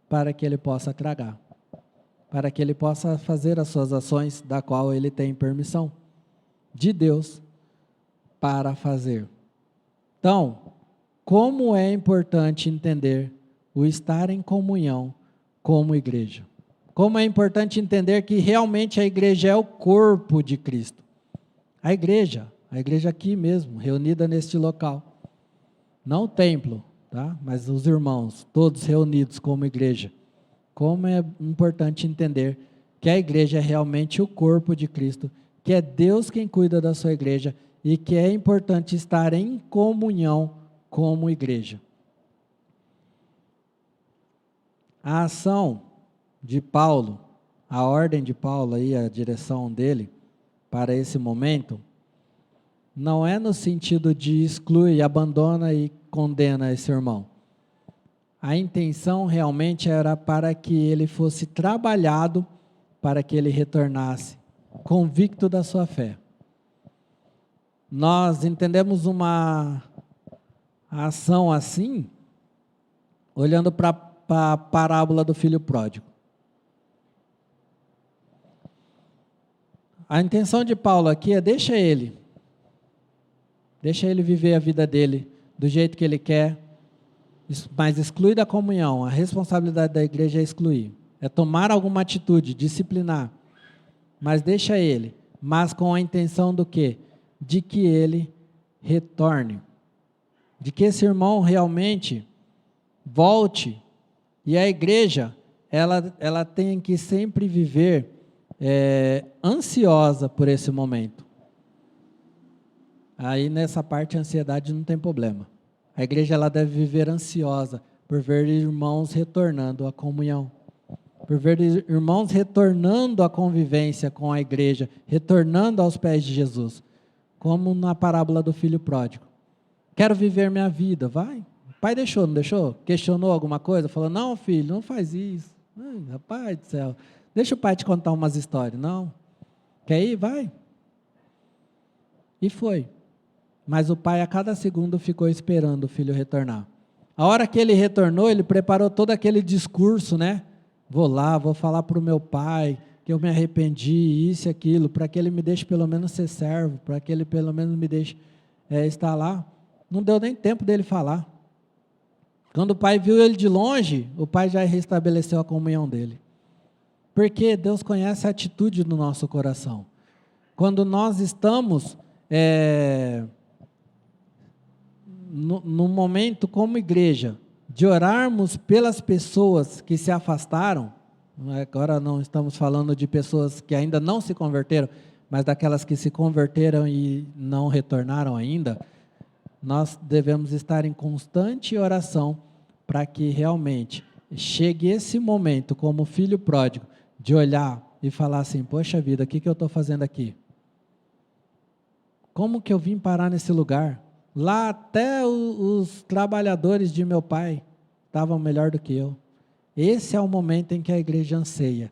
Speaker 1: para que ele possa tragar, para que ele possa fazer as suas ações, da qual ele tem permissão de Deus para fazer. Então, como é importante entender o estar em comunhão como igreja. Como é importante entender que realmente a igreja é o corpo de Cristo. A igreja aqui mesmo, reunida neste local. Não o templo, tá? Mas os irmãos, todos reunidos como igreja. Como é importante entender que a igreja é realmente o corpo de Cristo, que é Deus quem cuida da sua igreja e que é importante estar em comunhão como igreja. A ação de Paulo, a ordem de Paulo aí, a direção dele para esse momento, não é no sentido de exclui, abandona e condena esse irmão. A intenção realmente era para que ele fosse trabalhado, para que ele retornasse convicto da sua fé. Nós entendemos uma ação assim, olhando para a parábola do filho pródigo. A intenção de Paulo aqui é deixa ele viver a vida dele do jeito que ele quer, mas exclui da comunhão. A responsabilidade da igreja é excluir, é tomar alguma atitude, disciplinar, mas deixa ele, mas com a intenção do quê? De que ele retorne, de que esse irmão realmente volte. E a igreja, ela tem que sempre viver ansiosa por esse momento. Aí nessa parte a ansiedade não tem problema. A igreja ela deve viver ansiosa por ver irmãos retornando à comunhão, por ver irmãos retornando à convivência com a igreja, retornando aos pés de Jesus, como na parábola do filho pródigo. Quero viver minha vida, vai. O pai deixou, não deixou? Questionou alguma coisa? Falou, não filho, não faz isso. Ai, rapaz do céu, deixa o pai te contar umas histórias. Não, quer ir? Vai. E foi. Mas o pai a cada segundo ficou esperando o filho retornar. A hora que ele retornou, ele preparou todo aquele discurso, né? Vou lá, vou falar para o meu pai que eu me arrependi, isso e aquilo, para que ele me deixe pelo menos ser servo, para que ele pelo menos me deixe estar lá. Não deu nem tempo dele falar. Quando o pai viu ele de longe, o pai já restabeleceu a comunhão dele. Porque Deus conhece a atitude do nosso coração. Quando nós estamos no momento como igreja, de orarmos pelas pessoas que se afastaram, agora não estamos falando de pessoas que ainda não se converteram, mas daquelas que se converteram e não retornaram ainda, nós devemos estar em constante oração para que realmente chegue esse momento, como filho pródigo, de olhar e falar assim, poxa vida, o que eu estou fazendo aqui? Como que eu vim parar nesse lugar? Lá até os trabalhadores de meu pai estavam melhor do que eu. Esse é o momento em que a igreja anseia,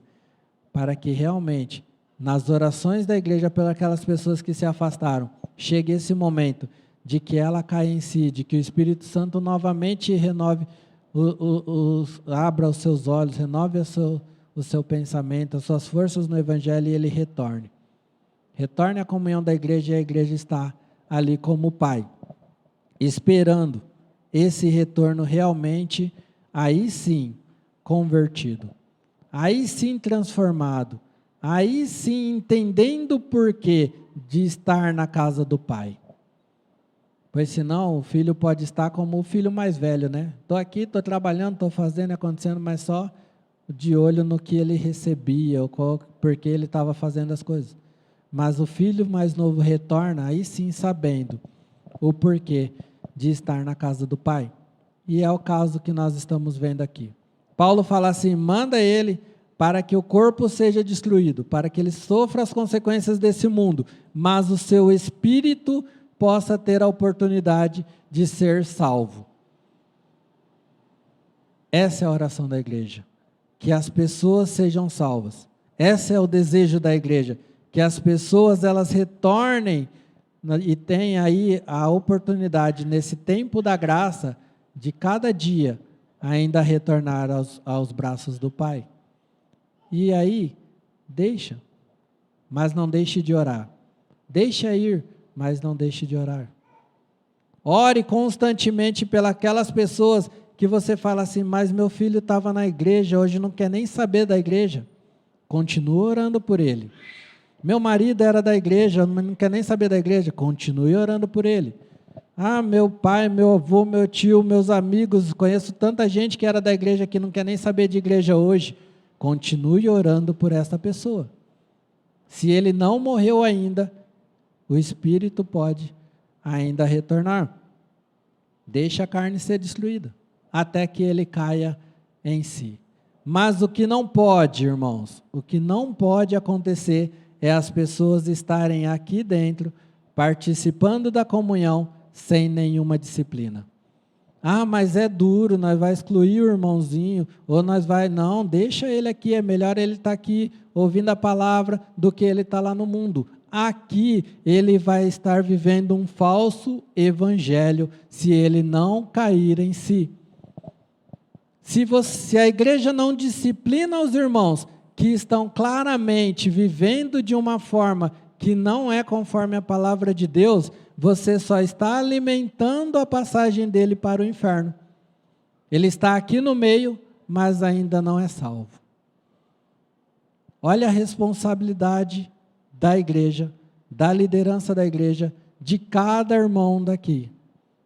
Speaker 1: para que realmente, nas orações da igreja pelas aquelas pessoas que se afastaram, chegue esse momento de que ela caia em si, de que o Espírito Santo novamente renove, abra os seus olhos, renove o seu pensamento, as suas forças no Evangelho e ele retorne. Retorne à comunhão da igreja e a igreja está ali como pai, esperando esse retorno realmente, aí sim, convertido. Aí sim transformado. Aí sim entendendo o porquê de estar na casa do pai. Pois senão o filho pode estar como o filho mais velho, né? Estou aqui, estou trabalhando, estou fazendo, acontecendo, mas só de olho no que ele recebia, porque ele estava fazendo as coisas. Mas o filho mais novo retorna, aí sim sabendo o porquê de estar na casa do pai. E é o caso que nós estamos vendo aqui. Paulo fala assim, manda ele para que o corpo seja destruído, para que ele sofra as consequências desse mundo, mas o seu espírito possa ter a oportunidade de ser salvo. Essa é a oração da igreja, que as pessoas sejam salvas. Esse é o desejo da igreja, que as pessoas elas retornem e tenham aí a oportunidade, nesse tempo da graça, de cada dia ainda retornar aos braços do Pai. E aí, deixa, mas não deixe de orar. Deixa ir, mas não deixe de orar. Ore constantemente pelas pessoas que você fala assim, mas meu filho estava na igreja, hoje não quer nem saber da igreja. Continue orando por ele. Meu marido era da igreja, não quer nem saber da igreja. Continue orando por ele. Ah, meu pai, meu avô, meu tio, meus amigos, conheço tanta gente que era da igreja que não quer nem saber de igreja hoje. Continue orando por esta pessoa. Se ele não morreu ainda, o espírito pode ainda retornar. Deixa a carne ser destruída, até que ele caia em si. Mas o que não pode, irmãos, o que não pode acontecer é as pessoas estarem aqui dentro, participando da comunhão, sem nenhuma disciplina. Ah, mas é duro, nós vai excluir o irmãozinho, ou nós vai... Não, deixa ele aqui, é melhor ele estar aqui ouvindo a palavra do que ele estar lá no mundo. Aqui ele vai estar vivendo um falso evangelho, se ele não cair em si. Se a igreja não disciplina os irmãos, que estão claramente vivendo de uma forma que não é conforme a palavra de Deus, você só está alimentando a passagem dele para o inferno. Ele está aqui no meio, mas ainda não é salvo. Olha a responsabilidade da igreja, da liderança da igreja, de cada irmão daqui.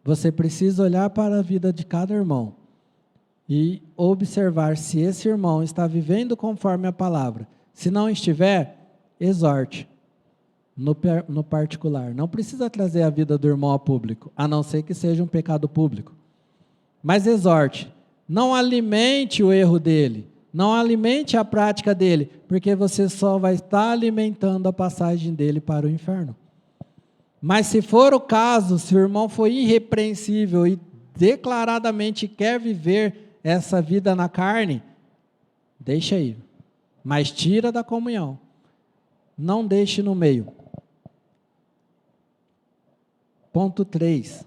Speaker 1: Você precisa olhar para a vida de cada irmão e observar se esse irmão está vivendo conforme a palavra. Se não estiver, exorte. No particular. Não precisa trazer a vida do irmão a público, a não ser que seja um pecado público. Mas exorte. Não alimente o erro dele. Não alimente a prática dele, porque você só vai estar alimentando a passagem dele para o inferno. Mas se for o caso, se o irmão for irrepreensível e declaradamente quer viver essa vida na carne, deixa ir. Mas tira da comunhão. Não deixe no meio. Ponto 3.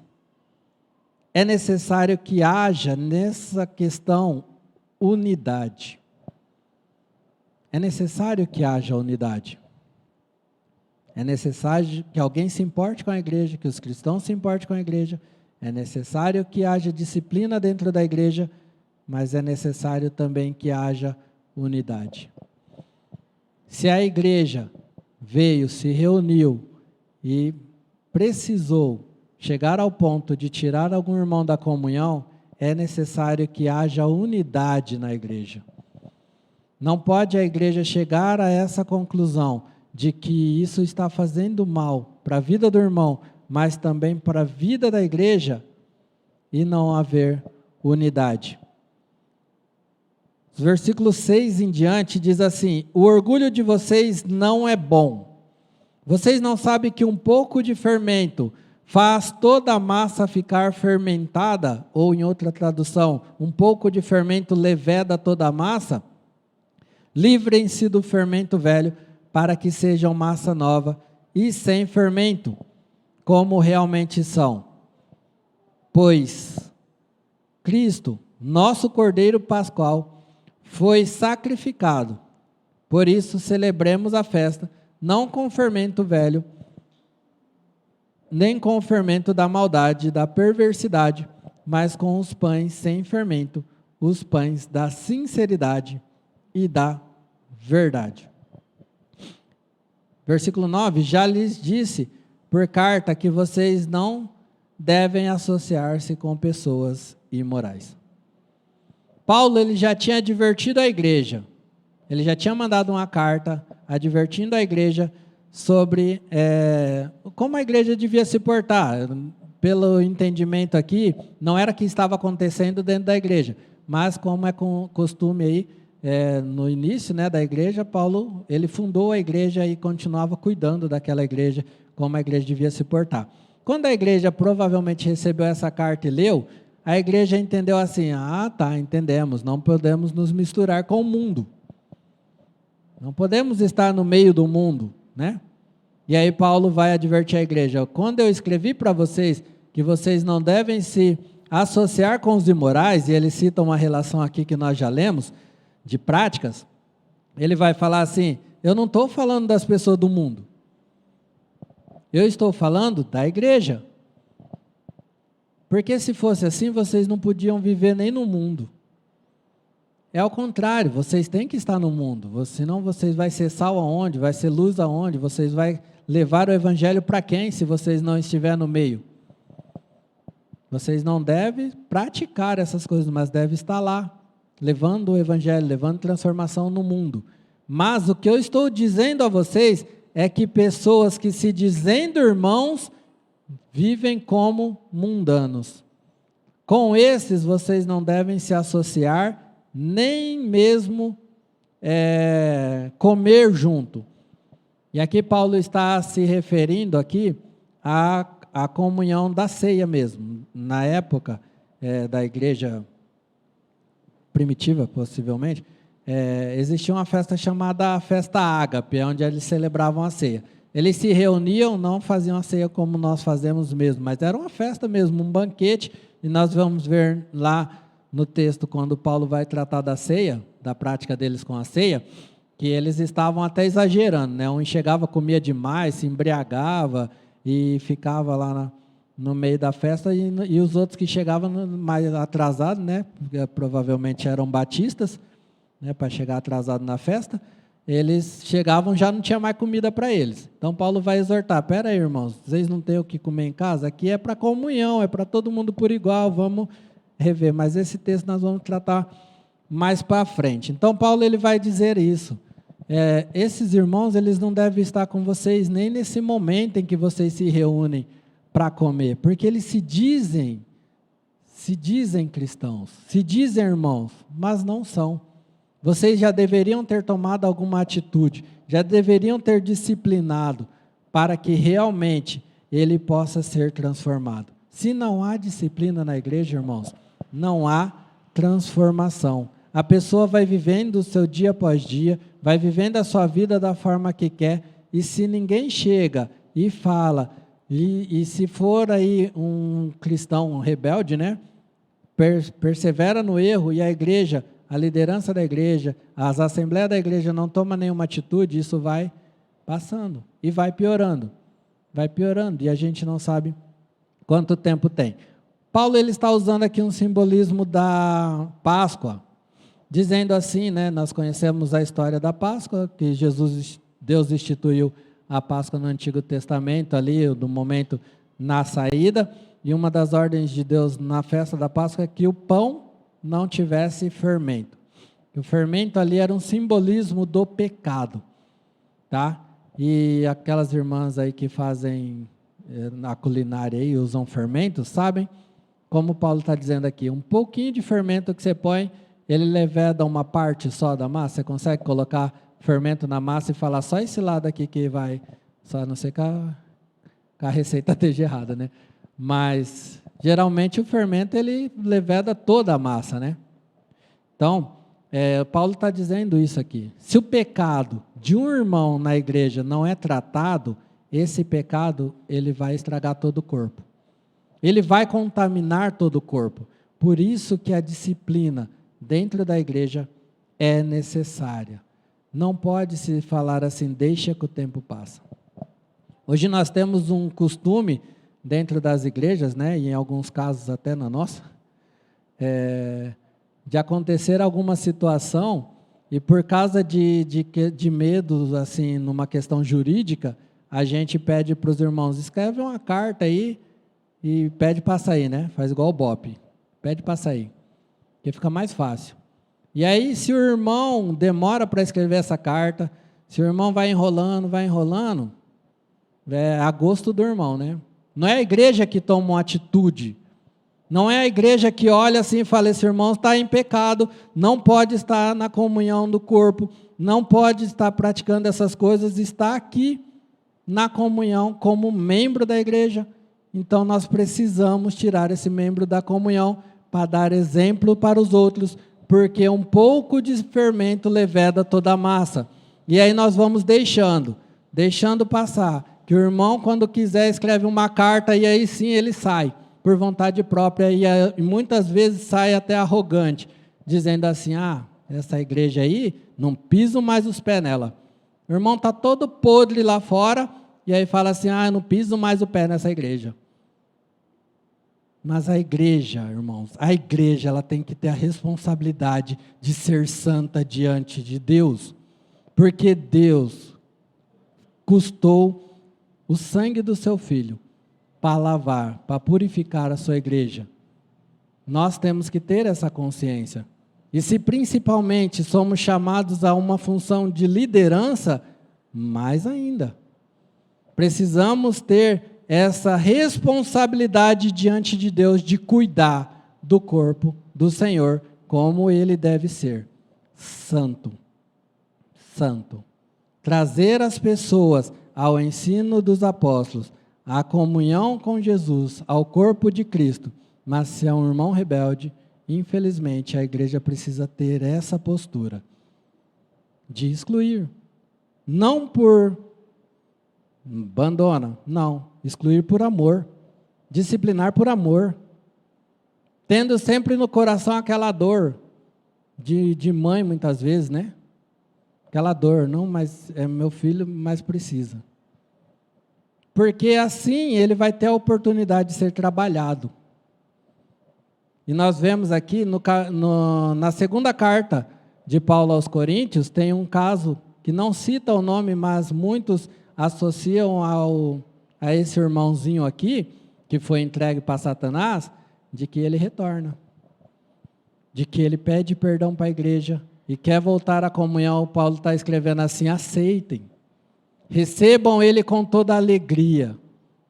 Speaker 1: É necessário que haja nessa questão unidade. É necessário que haja unidade. É necessário que alguém se importe com a igreja, que os cristãos se importem com a igreja. É necessário que haja disciplina dentro da igreja, mas é necessário também que haja unidade. Se a igreja veio, se reuniu e precisou chegar ao ponto de tirar algum irmão da comunhão, é necessário que haja unidade na igreja. Não pode a igreja chegar a essa conclusão de que isso está fazendo mal para a vida do irmão, mas também para a vida da igreja, e não haver unidade. Os versículos 6 em diante diz assim: o orgulho de vocês não é bom. Vocês não sabem que um pouco de fermento faz toda a massa ficar fermentada? Ou em outra tradução, um pouco de fermento leveda toda a massa? Livrem-se do fermento velho, para que sejam massa nova e sem fermento, como realmente são. Pois Cristo, nosso Cordeiro Pascual, foi sacrificado. Por isso celebremos a festa, não com fermento velho, nem com o fermento da maldade, da perversidade, mas com os pães sem fermento, os pães da sinceridade e da verdade. Versículo 9, já lhes disse por carta que vocês não devem associar-se com pessoas imorais. Paulo, ele já tinha advertido a igreja, ele já tinha mandado uma carta advertindo a igreja sobre como a igreja devia se portar. Pelo entendimento aqui, não era o que estava acontecendo dentro da igreja, mas como é costume aí, no início, da igreja, Paulo, ele fundou a igreja e continuava cuidando daquela igreja, como a igreja devia se portar. Quando a igreja provavelmente recebeu essa carta e leu, a igreja entendeu assim: entendemos, não podemos nos misturar com o mundo. Não podemos estar no meio do mundo, E aí Paulo vai advertir a igreja: quando eu escrevi para vocês que vocês não devem se associar com os imorais, e ele cita uma relação aqui que nós já lemos, de práticas, ele vai falar assim, eu não estou falando das pessoas do mundo, eu estou falando da igreja. Porque se fosse assim, vocês não podiam viver nem no mundo. É ao contrário, vocês têm que estar no mundo, senão vocês vão ser sal aonde, vai ser luz aonde, vocês vão levar o evangelho para quem, se vocês não estiverem no meio? Vocês não devem praticar essas coisas, mas devem estar lá, levando o evangelho, levando transformação no mundo. Mas o que eu estou dizendo a vocês é que pessoas que se dizendo irmãos, vivem como mundanos. Com esses vocês não devem se associar, nem mesmo comer junto. E aqui Paulo está se referindo aqui à comunhão da ceia mesmo. Na época da igreja primitiva, possivelmente, existia uma festa chamada Festa Ágape, onde eles celebravam a ceia. Eles se reuniam, não faziam a ceia como nós fazemos mesmo, mas era uma festa mesmo, um banquete, e nós vamos ver lá no texto, quando Paulo vai tratar da ceia, da prática deles com a ceia, que eles estavam até exagerando, né? Um chegava, comia demais, se embriagava e ficava lá no meio da festa, e os outros que chegavam mais atrasados, né? Porque provavelmente eram batistas, né? Para chegar atrasado na festa, eles chegavam, já não tinha mais comida para eles. Então Paulo vai exortar, espera aí, irmãos, vocês não têm o que comer em casa? Aqui é para comunhão, é para todo mundo por igual, vamos rever. Mas esse texto nós vamos tratar mais para frente. Então Paulo ele vai dizer isso. Esses irmãos, eles não devem estar com vocês nem nesse momento em que vocês se reúnem para comer, porque eles se dizem cristãos, se dizem irmãos, mas não são. Vocês já deveriam ter tomado alguma atitude, já deveriam ter disciplinado, para que realmente ele possa ser transformado. Se não há disciplina na igreja, irmãos, não há transformação. A pessoa vai vivendo o seu dia após dia, vai vivendo a sua vida da forma que quer, e se ninguém chega e fala, e se for aí um cristão rebelde, né, persevera no erro, e a igreja, a liderança da igreja, as assembleias da igreja não tomam nenhuma atitude, isso vai passando e vai piorando, e a gente não sabe quanto tempo tem. Paulo ele está usando aqui um simbolismo da Páscoa, dizendo assim, né, nós conhecemos a história da Páscoa, que Deus instituiu a Páscoa no Antigo Testamento, ali, do momento na saída, e uma das ordens de Deus na festa da Páscoa é que o pão não tivesse fermento. O fermento ali era um simbolismo do pecado, tá? E aquelas irmãs aí que fazem na culinária aí, usam fermento, sabem? Como Paulo está dizendo aqui, um pouquinho de fermento que você põe, ele leveda uma parte só da massa. Você consegue colocar fermento na massa e falar só esse lado aqui que vai, só não sei que a receita esteja errada, né? Mas geralmente o fermento ele leveda toda a massa, né? Então, Paulo está dizendo isso aqui. Se o pecado de um irmão na igreja não é tratado, esse pecado ele vai estragar todo o corpo. Ele vai contaminar todo o corpo. Por isso que a disciplina dentro da igreja é necessária. Não pode se falar assim, deixa que o tempo passa. Hoje nós temos um costume dentro das igrejas, né, e em alguns casos até na nossa, de acontecer alguma situação e por causa de medo, assim, numa questão jurídica, a gente pede para os irmãos, escreve uma carta aí e pede para sair, né? Faz igual o BOP, pede para sair, que fica mais fácil. E aí, se o irmão demora para escrever essa carta, se o irmão vai enrolando, é a gosto do irmão, né? Não é a igreja que toma uma atitude, não é a igreja que olha assim e fala, esse irmão está em pecado, não pode estar na comunhão do corpo, não pode estar praticando essas coisas, está aqui na comunhão como membro da igreja, então nós precisamos tirar esse membro da comunhão para dar exemplo para os outros, porque um pouco de fermento leveda toda a massa. E aí nós vamos deixando passar, que o irmão quando quiser escreve uma carta e aí sim ele sai. por vontade própria e muitas vezes sai até arrogante, dizendo assim, essa igreja aí, não piso mais os pés nela. O irmão está todo podre lá fora, e aí fala assim, eu não piso mais o pé nessa igreja. Mas a igreja, irmãos, a igreja ela tem que ter a responsabilidade de ser santa diante de Deus, porque Deus custou o sangue do seu Filho para lavar, para purificar a sua igreja. Nós temos que ter essa consciência. E se principalmente somos chamados a uma função de liderança, mais ainda. Precisamos ter essa responsabilidade diante de Deus de cuidar do corpo do Senhor, como ele deve ser, santo. Santo. Trazer as pessoas ao ensino dos apóstolos, à comunhão com Jesus, ao corpo de Cristo. Mas se é um irmão rebelde, infelizmente a igreja precisa ter essa postura de excluir. Não por abandona, não. Excluir por amor. Disciplinar por amor. Tendo sempre no coração aquela dor de mãe, muitas vezes, né? Aquela dor, não, mas é meu filho, mas precisa. Porque assim ele vai ter a oportunidade de ser trabalhado. E nós vemos aqui, na segunda carta de Paulo aos Coríntios, tem um caso que não cita o nome, mas muitos associam a esse irmãozinho aqui, que foi entregue para Satanás, de que ele retorna. De que ele pede perdão para a igreja e quer voltar à comunhão. Paulo está escrevendo assim, aceitem. Recebam ele com toda a alegria.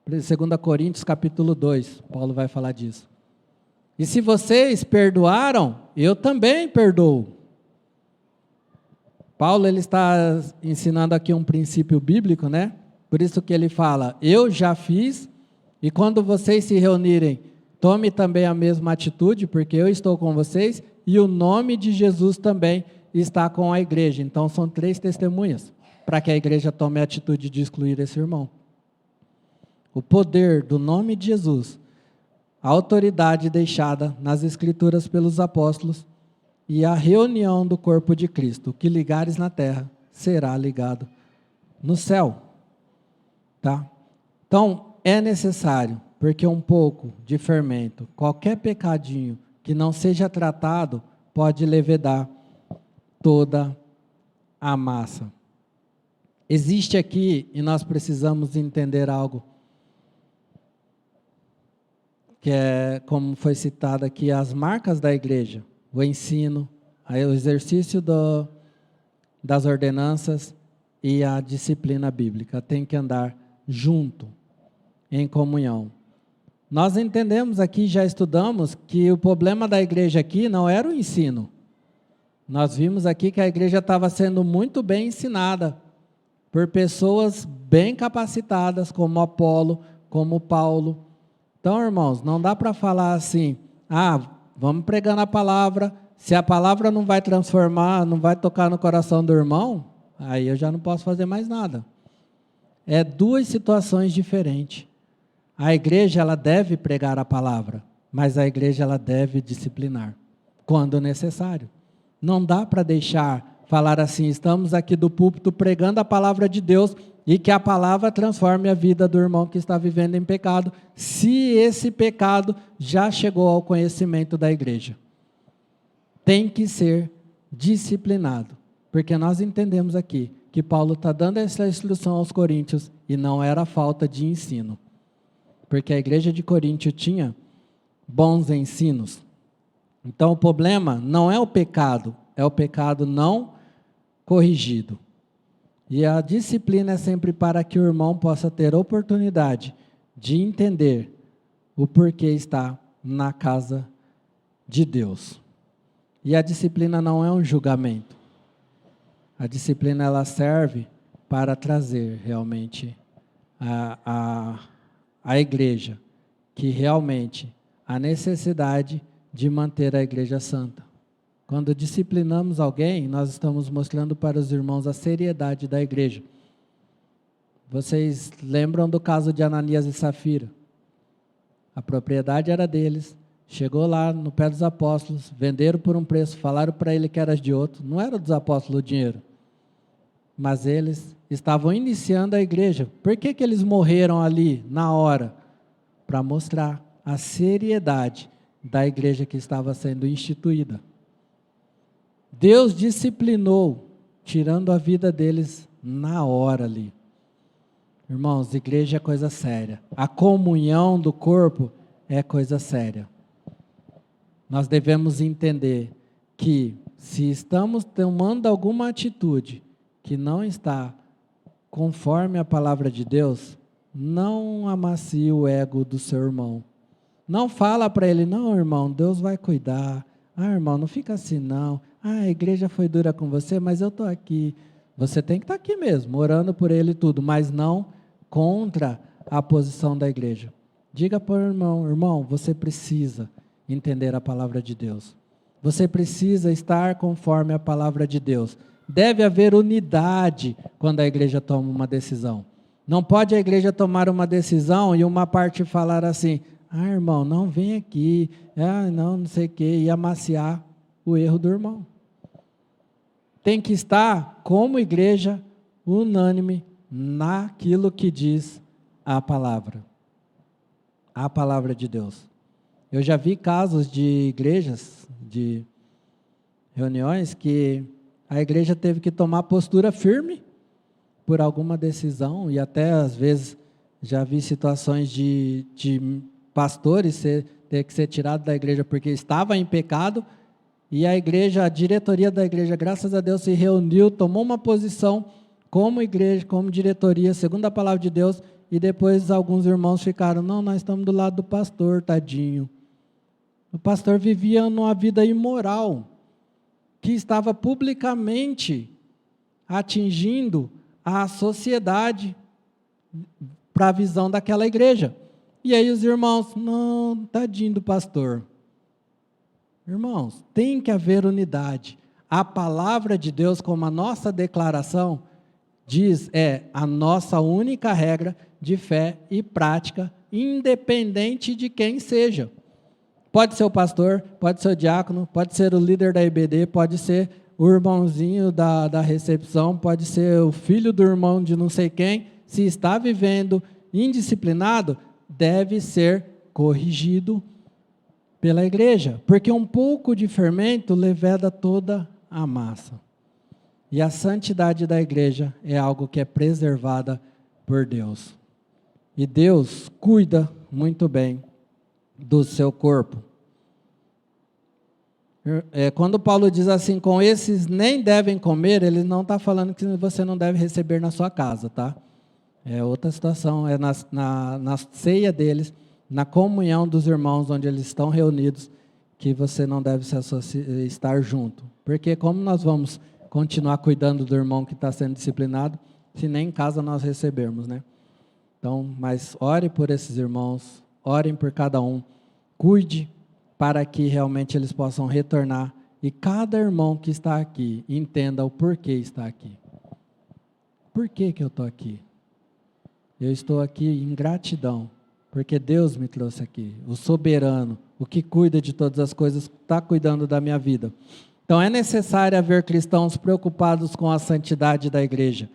Speaker 1: 2 Coríntios capítulo 2, Paulo vai falar disso. E se vocês perdoaram, eu também perdoo. Paulo ele está ensinando aqui um princípio bíblico, né? Por isso que ele fala, eu já fiz, e quando vocês se reunirem, tome também a mesma atitude, porque eu estou com vocês, e o nome de Jesus também está com a igreja. Então são 3 testemunhas, para que a igreja tome a atitude de excluir esse irmão. O poder do nome de Jesus, a autoridade deixada nas Escrituras pelos apóstolos e a reunião do corpo de Cristo. O que ligares na terra será ligado no céu. Tá? Então, é necessário, porque um pouco de fermento, qualquer pecadinho que não seja tratado, pode levedar toda a massa. Existe aqui, e nós precisamos entender algo, que é, como foi citado aqui, as marcas da igreja, o ensino, o exercício das ordenanças e a disciplina bíblica. Tem que andar junto, em comunhão. Nós entendemos aqui, já estudamos, que o problema da igreja aqui não era o ensino. Nós vimos aqui que a igreja estava sendo muito bem ensinada por pessoas bem capacitadas, como Apolo, como Paulo. Então, irmãos, não dá para falar assim, vamos pregando a palavra, se a palavra não vai transformar, não vai tocar no coração do irmão, aí eu já não posso fazer mais nada. É 2 situações diferentes. A igreja, ela deve pregar a palavra, mas a igreja, ela deve disciplinar, quando necessário. Não dá para deixar falar assim, estamos aqui do púlpito pregando a palavra de Deus e que a palavra transforme a vida do irmão que está vivendo em pecado, se esse pecado já chegou ao conhecimento da igreja. Tem que ser disciplinado, porque nós entendemos aqui que Paulo está dando essa instrução aos coríntios e não era falta de ensino, porque a igreja de Coríntio tinha bons ensinos. Então o problema não é o pecado não corrigido. E a disciplina é sempre para que o irmão possa ter oportunidade de entender o porquê está na casa de Deus. E a disciplina não é um julgamento. A disciplina ela serve para trazer realmente a igreja, que realmente a necessidade de manter a igreja santa. Quando disciplinamos alguém, nós estamos mostrando para os irmãos a seriedade da igreja. Vocês lembram do caso de Ananias e Safira? A propriedade era deles. Chegou lá no pé dos apóstolos, venderam por um preço, falaram para ele que era de outro. Não era dos apóstolos o dinheiro. Mas eles estavam iniciando a igreja. Por que eles morreram ali, na hora? Para mostrar a seriedade da igreja que estava sendo instituída. Deus disciplinou, tirando a vida deles na hora ali. Irmãos, igreja é coisa séria. A comunhão do corpo é coisa séria. Nós devemos entender que se estamos tomando alguma atitude que não está conforme a palavra de Deus, não amacie o ego do seu irmão. Não fala para ele, não, irmão, Deus vai cuidar. Ah, irmão, não fica assim não. Ah, a igreja foi dura com você, mas eu estou aqui. Você tem que estar aqui mesmo, orando por ele e tudo, mas não contra a posição da igreja. Diga para o irmão, irmão, você precisa entender a palavra de Deus. Você precisa estar conforme a palavra de Deus. Deve haver unidade quando a igreja toma uma decisão. Não pode a igreja tomar uma decisão e uma parte falar assim, ah, irmão, não vem aqui, não sei o quê, e amaciar o erro do irmão. Tem que estar como igreja unânime naquilo que diz a palavra de Deus. Eu já vi casos de igrejas, de reuniões, que a igreja teve que tomar postura firme por alguma decisão, e até às vezes já vi situações de pastores ter que ser tirado da igreja porque estava em pecado, e a igreja, a diretoria da igreja, graças a Deus, se reuniu, tomou uma posição como igreja, como diretoria, segundo a palavra de Deus, e depois alguns irmãos ficaram, não, nós estamos do lado do pastor, tadinho. O pastor vivia numa vida imoral, que estava publicamente atingindo a sociedade para a visão daquela igreja. E aí os irmãos, não, tadinho do pastor. Irmãos, tem que haver unidade. A palavra de Deus, como a nossa declaração diz, é a nossa única regra de fé e prática, independente de quem seja. Pode ser o pastor, pode ser o diácono, pode ser o líder da IBD, pode ser o irmãozinho da recepção, pode ser o filho do irmão de não sei quem. Se está vivendo indisciplinado, deve ser corrigido pela igreja, porque um pouco de fermento leveda toda a massa. E a santidade da igreja é algo que é preservada por Deus. E Deus cuida muito bem do seu corpo. Quando Paulo diz assim, com esses nem devem comer, ele não está falando que você não deve receber na sua casa, tá? É outra situação, é na ceia deles, na comunhão dos irmãos, onde eles estão reunidos, que você não deve estar junto. Porque como nós vamos continuar cuidando do irmão que está sendo disciplinado, se nem em casa nós recebermos, né? Então, mas ore por esses irmãos, orem por cada um, cuide para que realmente eles possam retornar e cada irmão que está aqui entenda o porquê está aqui. Por que eu estou aqui? Eu estou aqui em gratidão, porque Deus me trouxe aqui, o soberano, o que cuida de todas as coisas, está cuidando da minha vida. Então é necessário haver cristãos preocupados com a santidade da igreja.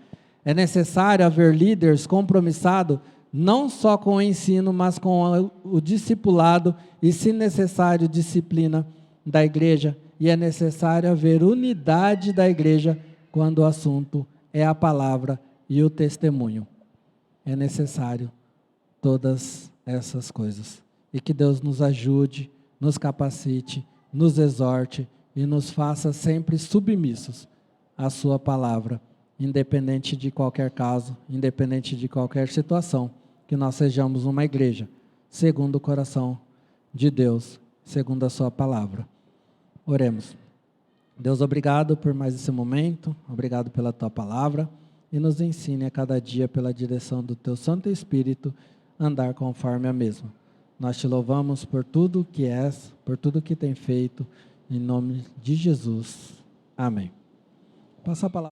Speaker 1: É necessário haver líderes compromissados, não só com o ensino, mas com o discipulado e, se necessário, disciplina da igreja. E é necessário haver unidade da igreja quando o assunto é a palavra e o testemunho. É necessário todas essas coisas. E que Deus nos ajude, nos capacite, nos exorte e nos faça sempre submissos à sua palavra, independente de qualquer caso, independente de qualquer situação, que nós sejamos uma igreja, segundo o coração de Deus, segundo a sua palavra. Oremos. Deus, obrigado por mais esse momento, obrigado pela tua palavra, e nos ensine a cada dia, pela direção do teu Santo Espírito, andar conforme a mesma. Nós te louvamos por tudo que és, por tudo que tem feito, em nome de Jesus. Amém. Passa a palavra.